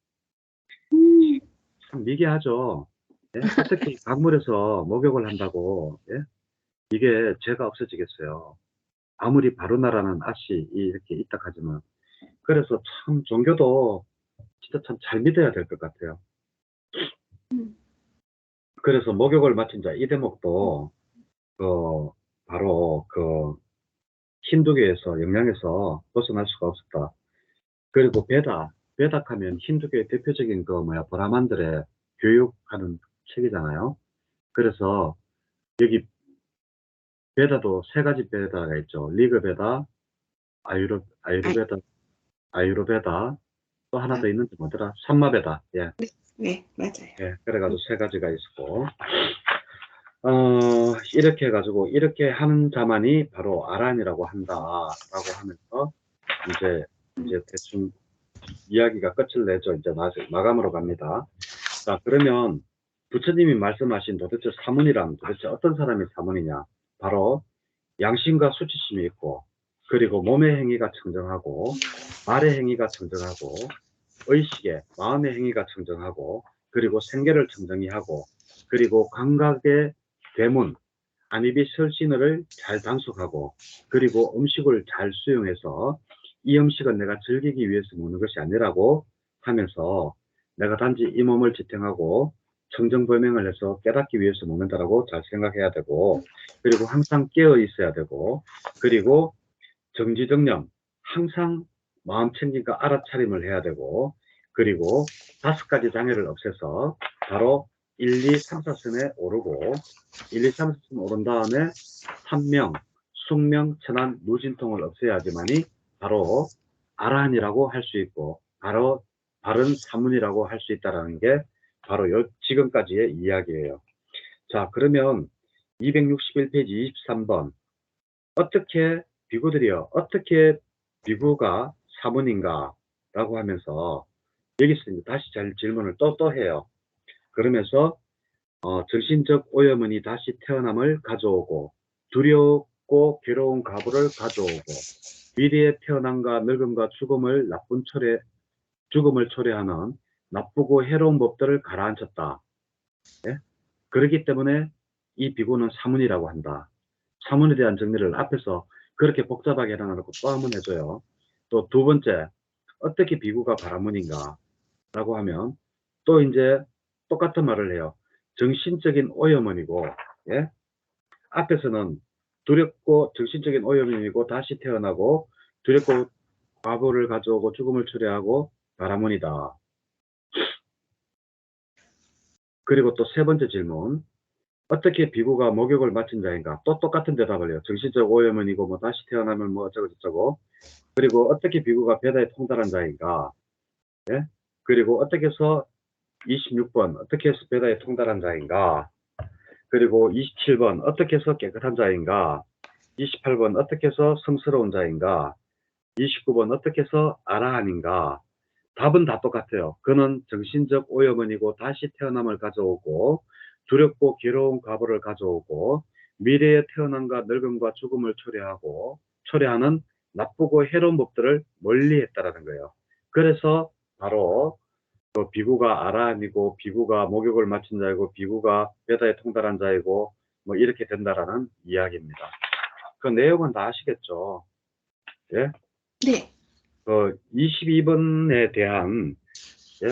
참 미개하죠. 예? 어떻게 강물에서 목욕을 한다고, 예? 이게 죄가 없어지겠어요. 아무리 바로나라는 아씨 이렇게 있다 하지만. 그래서 참 종교도 진짜 참 잘 믿어야 될 것 같아요. 그래서 목욕을 마친 자 이 대목도 바로 힌두교에서 영향에서 벗어날 수가 없었다. 그리고 베다하면 힌두교의 대표적인 브라만들의 교육하는 책이잖아요. 그래서 여기 베다도 3가지 베다가 있죠. 리그 베다, 아유르베다, 아유르베다, 또 하나 더 있는데 뭐더라? 삼마베다. 예. 네, 맞아요. 예, 그래가지고 세 가지가 있었고, 이렇게 해가지고, 이렇게 하는 자만이 바로 아란이라고 한다라고 하면서, 이제 대충 이야기가 끝을 내죠. 이제 마감으로 갑니다. 자, 그러면 부처님이 말씀하신 도대체 사문이란 도대체 어떤 사람이 사문이냐? 바로 양심과 수치심이 있고, 그리고 몸의 행위가 청정하고, 말의 행위가 청정하고, 의식의 마음의 행위가 청정하고, 그리고 생계를 청정히 하고, 그리고 감각의 대문, 안입이 설신을 잘 단속하고, 그리고 음식을 잘 수용해서 이 음식은 내가 즐기기 위해서 먹는 것이 아니라고 하면서 내가 단지 이 몸을 지탱하고 청정벌명을 해서 깨닫기 위해서 먹는다라고 잘 생각해야 되고, 그리고 항상 깨어 있어야 되고, 그리고 정지정념, 항상 마음 챙김과 알아차림을 해야 되고, 그리고 5가지 장애를 없애서 바로 1, 2, 3, 4선에 오르고, 1, 2, 3, 4선 오른 다음에 삼명, 숙명, 천안, 무진통을 없애야지만이 바로 아라한이라고 할 수 있고, 바로 바른 사문이라고 할 수 있다는 게 바로 지금까지의 이야기예요. 자, 그러면 261페이지 23번. 어떻게 비구들이요, 어떻게 비구가 사문인가 라고 하면서 여기서 다시 잘 질문을 또 해요. 그러면서 정신적 오염은이 다시 태어남을 가져오고, 두렵고 괴로운 가부를 가져오고, 미래의 태어남과 늙음과 죽음을 죽음을 초래하는 나쁘고 해로운 법들을 가라앉혔다. 예? 그렇기 때문에 이 비구는 사문이라고 한다. 사문에 대한 정리를 앞에서 그렇게 복잡하게 해놔놓고 또 한번 해줘요. 또 두 번째, 어떻게 비구가 바라문인가 라고 하면 또 이제 똑같은 말을 해요. 정신적인 오염원이고, 예? 앞에서는 두렵고 정신적인 오염원이고 다시 태어나고 두렵고 과거를 가져오고 죽음을 초래하고 바라문이다. 그리고 또 세 번째 질문, 어떻게 비구가 목욕을 마친 자인가? 또 똑같은 대답을 해요. 정신적 오염원이고 뭐 다시 태어나면 뭐 어쩌고 저쩌고. 그리고 어떻게 비구가 배다에 통달한 자인가? 예? 그리고 어떻게 해서 26번 어떻게 해서 배다에 통달한 자인가? 그리고 27번 어떻게 해서 깨끗한 자인가? 28번 어떻게 해서 성스러운 자인가? 29번 어떻게 해서 아라한인가? 답은 다 똑같아요. 그는 정신적 오염원이고 다시 태어남을 가져오고 두렵고 괴로운 과보를 가져오고 미래의 태어남과 늙음과 죽음을 초래하는 나쁘고 해로운 법들을 멀리했다라는 거예요. 그래서 바로 비구가 아라한이고 비구가 목욕을 마친 자이고 비구가 베다에 통달한 자이고 뭐 이렇게 된다라는 이야기입니다. 그 내용은 다 아시겠죠? 예? 네. 22번에 대한, 예?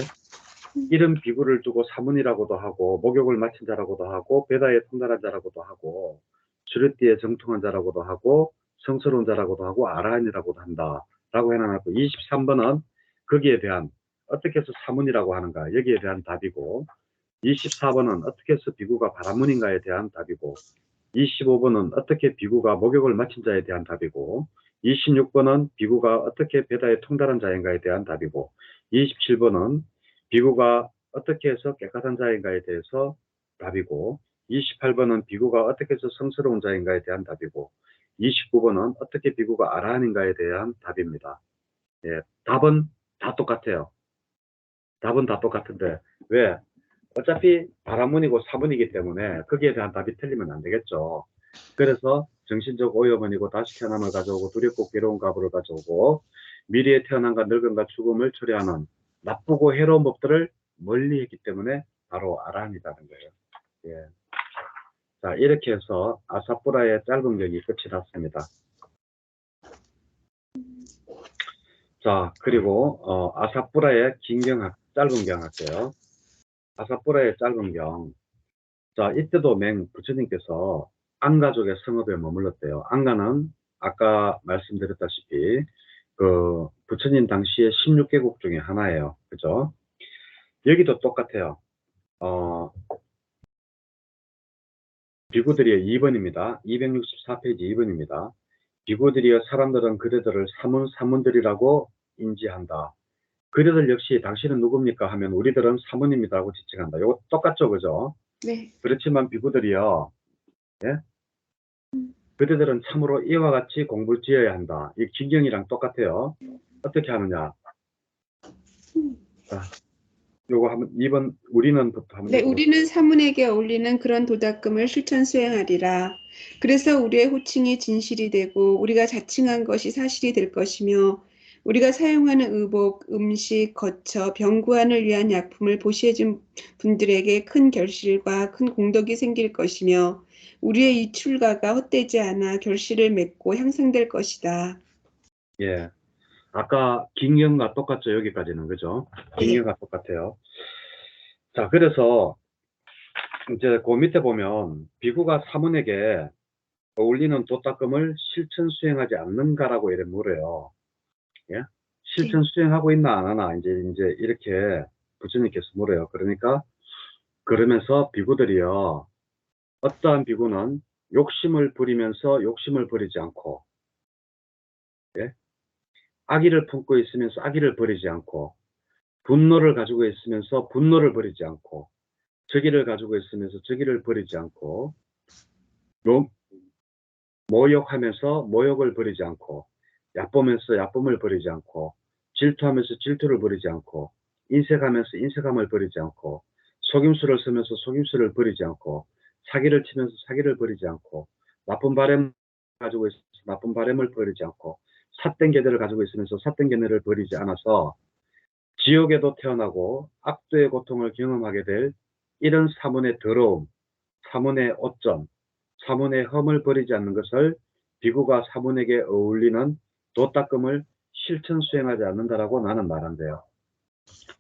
이런 비구를 두고 사문이라고도 하고 목욕을 마친 자라고도 하고 베다에 통달한 자라고도 하고 주르띠에 정통한 자라고도 하고 성스러운 자라고도 하고 아라한이라고도 한다 라고 해놔놓고, 23번은 거기에 대한 어떻게 해서 사문이라고 하는가 여기에 대한 답이고, 24번은 어떻게 해서 비구가 바라문인가에 대한 답이고, 25번은 어떻게 비구가 목욕을 마친 자에 대한 답이고, 26번은 비구가 어떻게 베다에 통달한 자인가에 대한 답이고, 27번은 비구가 어떻게 해서 깨끗한 자인가에 대해서 답이고, 28번은 비구가 어떻게 해서 성스러운 자인가에 대한 답이고, 29번은 어떻게 비구가 아라한인가에 대한 답입니다. 예, 답은 다 똑같아요. 답은 다 똑같은데 왜? 어차피 바라문이고 사문이기 때문에 거기에 대한 답이 틀리면 안 되겠죠. 그래서 정신적 오염원이고 다시 태어남을 가져오고 두렵고 괴로운 가부를 가져오고 미래에 태어남과 늙음과 죽음을 초래하는 나쁘고 해로운 법들을 멀리했기 때문에 바로 아라한이라는 거예요. 예. 자, 이렇게 해서 아사뿌라의 짧은 경이 끝이 났습니다. 자, 그리고 아사뿌라의 긴 경, 짧은 경 할게요. 아사뿌라의 짧은 경. 자, 이때도 부처님께서 안가족의 성읍에 머물렀대요. 안가는 아까 말씀드렸다시피 그 부처님 당시의 16개국 중에 하나예요. 그죠? 여기도 똑같아요. 비구들이의 2번입니다. 264페이지 2번입니다. 비구들이여 사람들은 그대들을 사문들이라고 인지한다. 그들을 역시 당신은 누굽니까 하면 우리들은 사모님이라고 지칭한다. 이거 똑같죠, 그죠? 네. 그렇지만 비구들이요, 예? 그들은 참으로 이와 같이 공부를 지어야 한다. 이 기경이랑 똑같아요. 어떻게 하느냐? 자, 요거 한번 2번 우리는부터 한번 네, 읽어보세요. 우리는 사문에게 어울리는 그런 도덕금을 실천 수행하리라. 그래서 우리의 호칭이 진실이 되고 우리가 자칭한 것이 사실이 될 것이며 우리가 사용하는 의복, 음식, 거처, 병구안을 위한 약품을 보시해준 분들에게 큰 결실과 큰 공덕이 생길 것이며 우리의 이 출가가 헛되지 않아 결실을 맺고 향상될 것이다. 예. 아까 긴경과 똑같죠, 여기까지는. 그죠? 긴경과 똑같아요. 자, 그래서 이제 그 밑에 보면 비구가 사문에게 어울리는 도닦음을 실천 수행하지 않는가라고 이렇게 물어요. 예? 실천 수행하고 있나 안 하나 이제 이렇게 부처님께서 물어요. 그러니까 그러면서 비구들이요, 어떠한 비구는 욕심을 부리면서 욕심을 버리지 않고, 예? 악의를 품고 있으면서 악의를 버리지 않고, 분노를 가지고 있으면서 분노를 버리지 않고, 저기를 가지고 있으면서 저기를 버리지 않고, 모욕하면서 모욕을 버리지 않고, 얕보면서 얕봄을 버리지 않고, 질투하면서 질투를 버리지 않고, 인색하면서 인색함을 버리지 않고, 속임수를 쓰면서 속임수를 버리지 않고, 사기를 치면서 사기를 버리지 않고, 나쁜 바람 가지고 있어서 나쁜 바람을 버리지 않고, 삿된 계대를 가지고 있으면서 삿된 계대를 버리지 않아서 지옥에도 태어나고 악도의 고통을 경험하게 될 이런 사문의 더러움, 사문의 오점, 사문의 험을 버리지 않는 것을 비구가 사문에게 어울리는 도닦음을 실천 수행하지 않는다라고 나는 말한대요.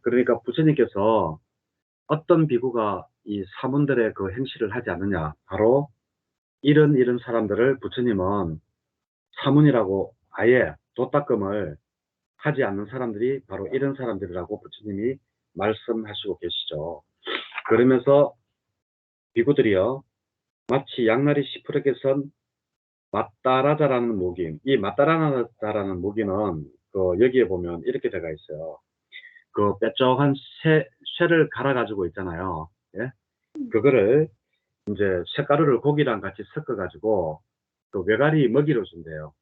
그러니까 부처님께서 어떤 비구가 이 사문들의 그 행실을 하지 않느냐, 바로 이런 사람들을 부처님은 사문이라고 아예 도닦음을 하지 않는 사람들이 바로 이런 사람들이라고 부처님이 말씀하시고 계시죠. 그러면서 비구들이요, 마치 양날이 시퍼렇게 선 맞다라자라는 무기, 이 맞다라자라는 무기는 그 여기에 보면 이렇게 되어 있어요. 그 뾰족한 쇠를 갈아 가지고 있잖아요. 예? 그거를 이제 쇠가루를 고기랑 같이 섞어 가지고 그 외가리 먹이로 준대요.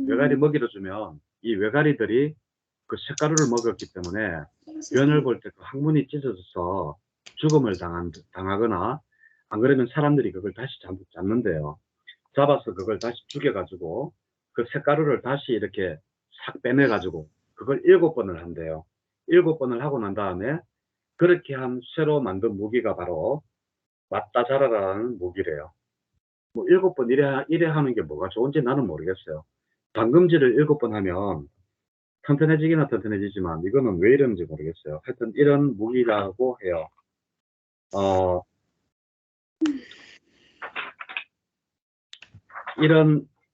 외가리 먹이로 주면 이 외가리들이 그 쇠가루를 먹었기 때문에 변을 볼 때 그 항문이 찢어져서 죽음을 당하거나, 안 그러면 사람들이 그걸 다시 잡는데요. 잡아서 그걸 다시 죽여가지고 그 쇳가루를 다시 이렇게 싹 빼내가지고 그걸 7번을 한대요. 7번을 하고 난 다음에 그렇게 한 쇠로 만든 무기가 바로 맞다자라라는 무기래요. 뭐 7번 이래 하는 게 뭐가 좋은지 나는 모르겠어요. 담금질을 7번 하면 튼튼해지기는 튼튼해지지만 이거는 왜 이러는지 모르겠어요. 하여튼 이런 무기라고 해요.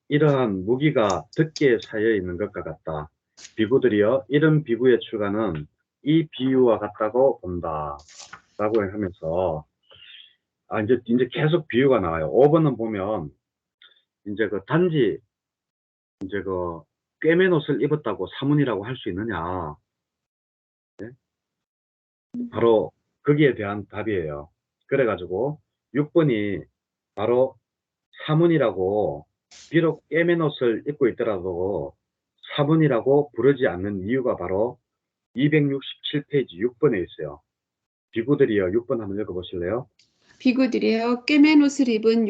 이러한 무기가 덕기에 쌓여 있는 것과 같다. 비구들이여 이런 비구의 출가는 이 비유와 같다고 본다. 라고 하면서 이제 계속 비유가 나와요. 5번은 보면 이제 그 단지 이제 그 꿰맨 옷을 입었다고 사문이라고 할 수 있느냐. 네? 바로 거기에 대한 답이에요. 그래가지고 6번이 바로 사문이라고, 비록 꿰맨 옷을 입고 있더라도 사문이라고 부르지 않는 이유가 바로 267페이지 6번에 있어요. 비구들이요. 6번 한번 읽어보실래요? 비구들이여 꿰맨 옷을 입은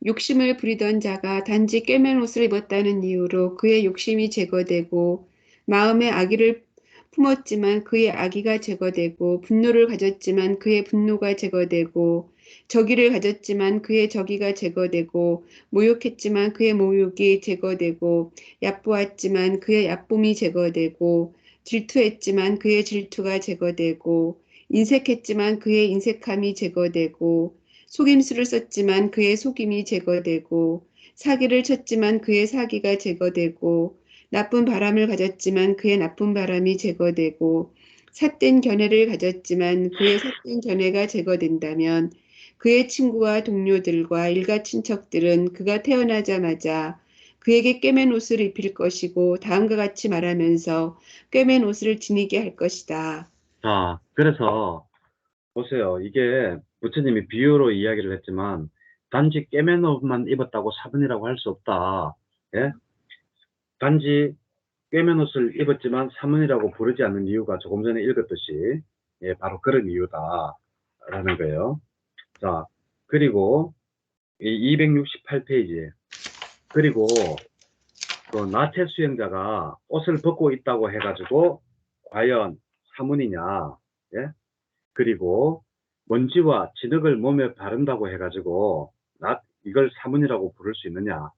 욕심을 부리던 자가 단지 꿰맨 옷을 입었다는 이유로 그의 욕심이 제거되고 마음에 악의를 품었지만 그의 악의가 제거되고 분노를 가졌지만 그의 분노가 제거되고 저기를 가졌지만 그의 저기가 제거되고 모욕했지만 그의 모욕이 제거되고 얕보았지만 그의 얕봄이 제거되고 질투했지만 그의 질투가 제거되고 인색했지만 그의 인색함이 제거되고 속임수를 썼지만 그의 속임이 제거되고 사기를 쳤지만 그의 사기가 제거되고 나쁜 바람을 가졌지만 그의 나쁜 바람이 제거되고 삿된 견해를 가졌지만 그의 삿된 견해가 제거된다면 그의 친구와 동료들과 일가 친척들은 그가 태어나자마자 그에게 꿰맨 옷을 입힐 것이고 다음과 같이 말하면서 꿰맨 옷을 지니게 할 것이다. 자, 그래서 보세요. 이게 부처님이 비유로 이야기를 했지만 단지 꿰맨 옷만 입었다고 사문이라고 할 수 없다. 예? 단지 꿰맨 옷을 입었지만 사문이라고 부르지 않는 이유가 조금 전에 읽었듯이 예, 바로 그런 이유다라는 거예요. 자, 그리고 이 268페이지 그리고 그 나체 수행자가 옷을 벗고 있다고 해가지고 과연 사문이냐? 예? 그리고 먼지와 진흙을 몸에 바른다고 해가지고 이걸 사문이라고 부를 수 있느냐?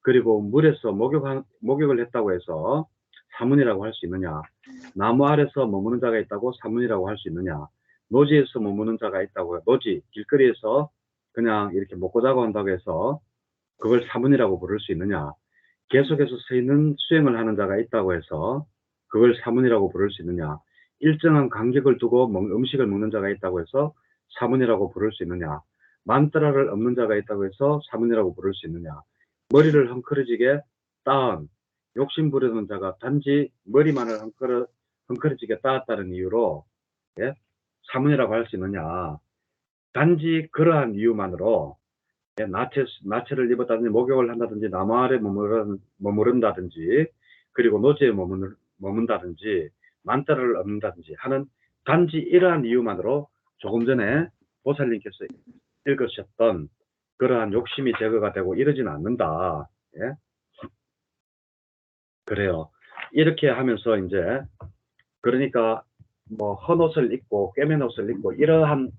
그리고 물에서 목욕을 했다고 해서 사문이라고 할 수 있느냐? 나무 아래서 머무는 자가 있다고 사문이라고 할 수 있느냐? 노지에서 머무는 자가 있다고 노지 길거리에서 그냥 이렇게 먹고 자고 한다고 해서 그걸 사문이라고 부를 수 있느냐? 계속해서 서 있는 수행을 하는 자가 있다고 해서 그걸 사문이라고 부를 수 있느냐? 일정한 간격을 두고 음식을 먹는 자가 있다고 해서 사문이라고 부를 수 있느냐? 만따라를 엎는 자가 있다고 해서 사문이라고 부를 수 있느냐? 머리를 헝클어지게 따은 욕심 부리는 자가 단지 머리만을 헝클어지게 따았다는 이유로 예? 사문이라고 할 수 있느냐? 단지 그러한 이유만으로 예, 나체를 입었다든지 목욕을 한다든지 나무 아래 머무른다든지 그리고 노지에 머문다든지 만따를 엎는다든지 하는 단지 이러한 이유만으로 조금 전에 보살님께서 읽으셨던 그러한 욕심이 제거가 되고 이러지는 않는다. 예? 그래요. 이렇게 하면서 이제 그러니까 뭐 헌옷을 입고 꿰맨 옷을 입고 이러한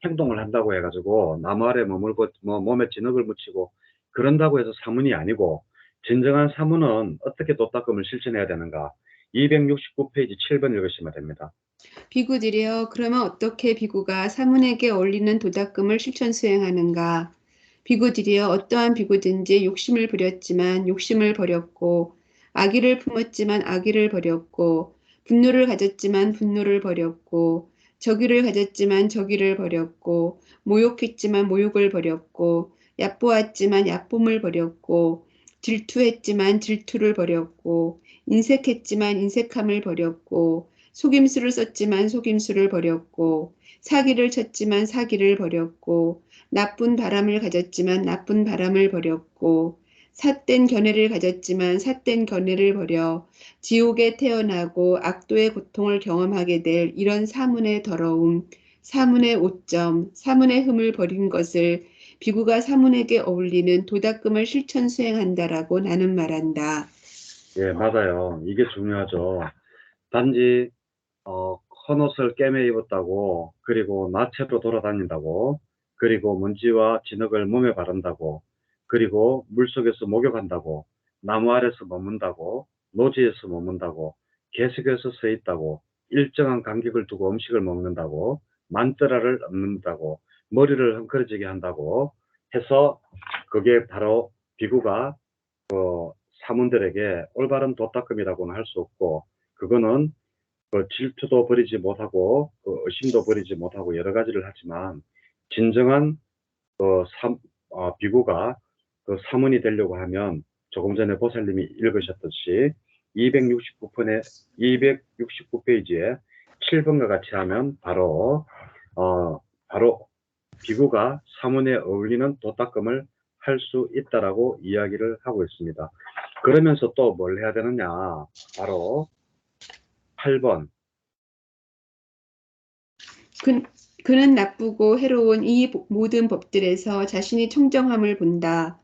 행동을 한다고 해가지고 나무 아래 머물고 뭐 몸에 진흙을 묻히고 그런다고 해서 사문이 아니고 진정한 사문은 어떻게 도닦음을 실천해야 되는가 269페이지 7번 읽으시면 됩니다. 비구들이여, 그러면 어떻게 비구가 사문에게 어울리는 도닦음을 실천 수행하는가? 비구들이여, 어떠한 비구든지 욕심을 부렸지만 욕심을 버렸고, 악의를 품었지만 악의를 버렸고, 분노를 가졌지만 분노를 버렸고, 적의를 가졌지만 적의를 버렸고, 모욕했지만 모욕을 버렸고, 얕보았지만 얕봄을 버렸고, 질투했지만 질투를 버렸고, 인색했지만 인색함을 버렸고, 속임수를 썼지만 속임수를 버렸고, 사기를 쳤지만 사기를 버렸고, 나쁜 바람을 가졌지만 나쁜 바람을 버렸고, 삿된 견해를 가졌지만 삿된 견해를 버려 지옥에 태어나고 악도의 고통을 경험하게 될 이런 사문의 더러움, 사문의 오점, 사문의 흠을 버린 것을 비구가 사문에게 어울리는 도닦음을 실천 수행한다라고 나는 말한다. 예, 맞아요. 이게 중요하죠. 단지 헌옷을 꿰매 입었다고 그리고 나체로 돌아다닌다고 그리고 먼지와 진흙을 몸에 바른다고 그리고 물속에서 목욕한다고 나무 아래서 머문다고 노지에서 머문다고 계속해서 서 있다고 일정한 간격을 두고 음식을 먹는다고 만뜨라를 엎는다고 머리를 헝클어지게 한다고 해서 그게 바로 비구가 사문들에게 올바른 도닦음이라고는 할 수 없고 그거는 질투도 버리지 못하고 의심도 버리지 못하고 여러 가지를 하지만 진정한 비구가 사문이 되려고 하면 조금 전에 보살님이 읽으셨듯이 269페이지에 7번과 같이 하면 바로 비구가 사문에 어울리는 도닦음을 할 수 있다라고 이야기를 하고 있습니다. 그러면서 또 뭘 해야 되느냐? 바로 8번. 그는 나쁘고 해로운 이 모든 법들에서 자신이 청정함을 본다.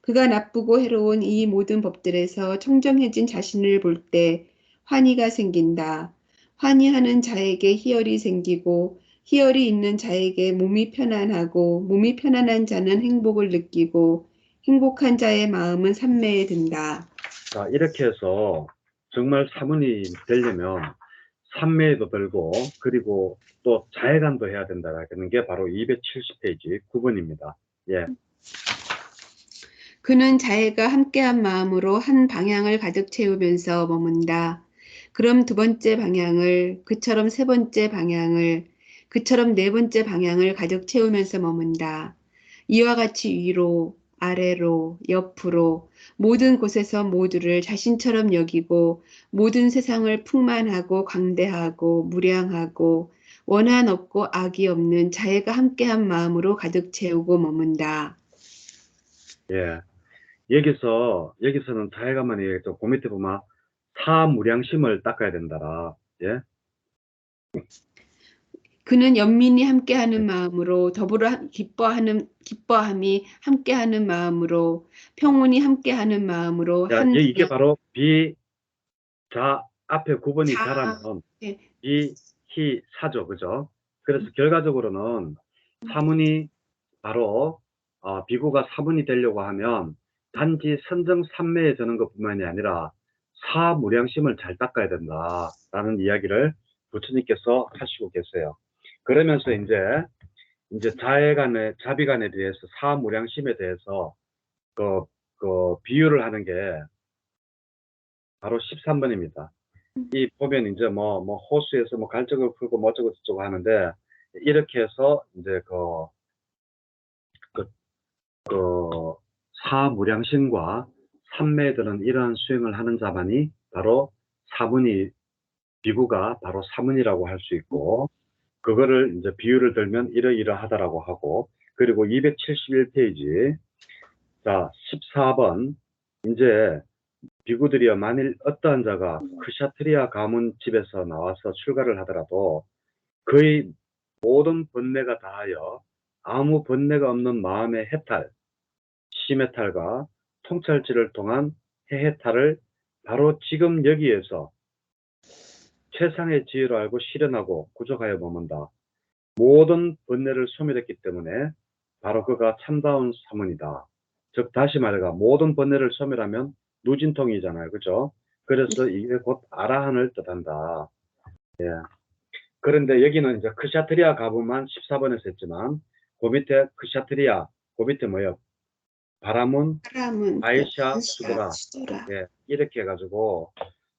그가 나쁘고 해로운 이 모든 법들에서 청정해진 자신을 볼 때 환희가 생긴다. 환희하는 자에게 희열이 생기고 희열이 있는 자에게 몸이 편안하고 몸이 편안한 자는 행복을 느끼고 행복한 자의 마음은 산매에 든다. 자, 이렇게 해서 정말 사문이 되려면 산매에도 들고 그리고 또 자해감도 해야 된다는 게 바로 270페이지 9번입니다. 예. 그는 자해가 함께한 마음으로 한 방향을 가득 채우면서 머문다. 그럼 두 번째 방향을, 그처럼 세 번째 방향을, 그처럼 네 번째 방향을 가득 채우면서 머문다. 이와 같이 위로 아래로, 옆으로, 모든 곳에서 모두를 자신처럼 여기고, 모든 세상을 풍만하고, 광대하고, 무량하고, 원한 없고 악이 없는 자애가 함께한 마음으로 가득 채우고 머문다. 예. 여기서는 자해가만 얘기했죠. 그 밑에 보면 사무량심을 닦아야 된다라. 예. 그는 연민이 함께하는 마음으로 더불어 기뻐함이 함께하는 마음으로 평온이 함께하는 마음으로 자, 한 이게 바로 자, 앞에 구번이 자, 자라면 예, 사죠. 그죠? 그래서 결과적으로는 사문이 바로 비구가 사문이 되려고 하면 단지 선정삼매에 드는 것뿐만이 아니라 사무량심을 잘 닦아야 된다라는 이야기를 부처님께서 하시고 계세요. 그러면서 이제 자비간에 대해서 사무량심에 대해서 그 비유를 하는 게 바로 13번입니다. 이 보면 이제 뭐 호수에서 뭐 갈증을 풀고 뭐 어쩌고 저쩌고 하는데 이렇게 해서 이제 그 사무량심과 삼매에 드는 이러한 수행을 하는 자만이 바로 비구가 바로 사문이라고 할 수 있고, 그거를 이제 비유를 들면 이러이러하다라고 하고, 그리고 271페이지, 자, 14번, 이제 비구들이여 만일 어떠한 자가 크샤트리아 가문 집에서 나와서 출가를 하더라도 그의 모든 번뇌가 다하여 아무 번뇌가 없는 마음의 해탈, 심해탈과 통찰지를 통한 해해탈을 바로 지금 여기에서 최상의 지혜로 알고 실현하고 구족하여 머문다. 모든 번뇌를 소멸했기 때문에 바로 그가 참다운 사문이다. 즉 다시 말해가 모든 번뇌를 소멸하면 누진통이잖아요. 그죠? 그래서 이게 곧 아라한을 뜻한다. 예. 그런데 여기는 이제 크샤트리아 가문만 14번에서 했지만 그 밑에 크샤트리아, 그 밑에 뭐예요? 바라문, 바이샤, 수드라. 수도라. 예, 이렇게 해가지고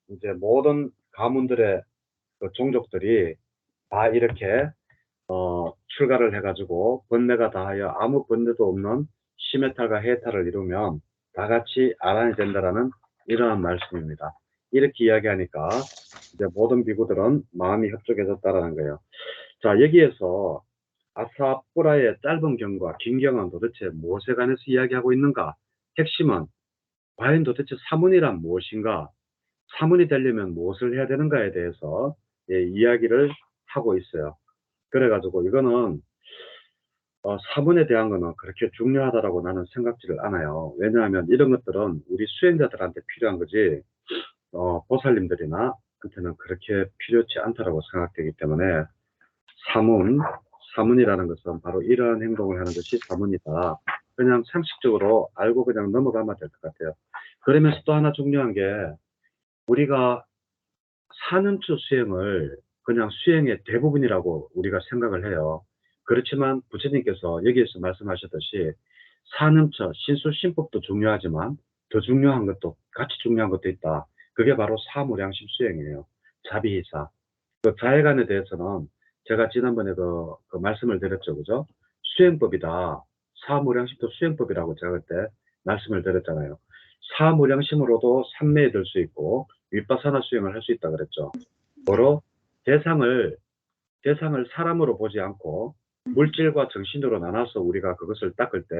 이제 모든 가문들의 그 종족들이 다 이렇게 출가를 해가지고 번뇌가 다하여 아무 번뇌도 없는 심해탈과 해탈을 이루면 다 같이 아란이 된다라는 이러한 말씀입니다. 이렇게 이야기하니까 이제 모든 비구들은 마음이 협족해졌다라는 거예요. 자, 여기에서 아사뿌라의 짧은 경과 긴 경은 도대체 무엇에 관해서 이야기하고 있는가? 핵심은 과연 도대체 사문이란 무엇인가? 사문이 되려면 무엇을 해야 되는가에 대해서 이야기를 하고 있어요. 그래가지고 이거는 사문에 대한 거는 그렇게 중요하다라고 나는 생각지를 않아요. 왜냐하면 이런 것들은 우리 수행자들한테 필요한 거지 보살님들이나 한테는 그렇게 필요치 않다라고 생각되기 때문에 사문이라는 것은 바로 이러한 행동을 하는 것이 사문이다. 그냥 상식적으로 알고 그냥 넘어가면 될 것 같아요. 그러면서 또 하나 중요한 게 우리가 사는추 수행을 그냥 수행의 대부분이라고 우리가 생각을 해요. 그렇지만 부처님께서 여기에서 말씀하셨듯이 사는처, 신수신법도 중요하지만 더 중요한 것도 같이 중요한 것도 있다. 그게 바로 사무량심 수행이에요. 자비희사. 그 자해관에 대해서는 제가 지난번에 그 말씀을 드렸죠. 그죠? 수행법이다. 사무량심도 수행법이라고 제가 그때 말씀을 드렸잖아요. 사무량심으로도 삼매에 들 수 있고 윗바사나 수행을 할 수 있다 그랬죠. 바로 대상을 사람으로 보지 않고 물질과 정신으로 나눠서 우리가 그것을 닦을 때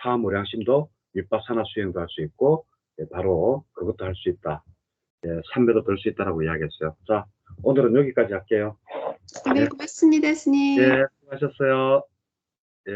사무량심도 윗바사나 수행도 할 수 있고 바로 그것도 할 수 있다. 삼매도 들 수 있다라고 이야기했어요. 자, 오늘은 여기까지 할게요. 네, 고맙습니다, 스님. 예, 수고하셨어요. 예.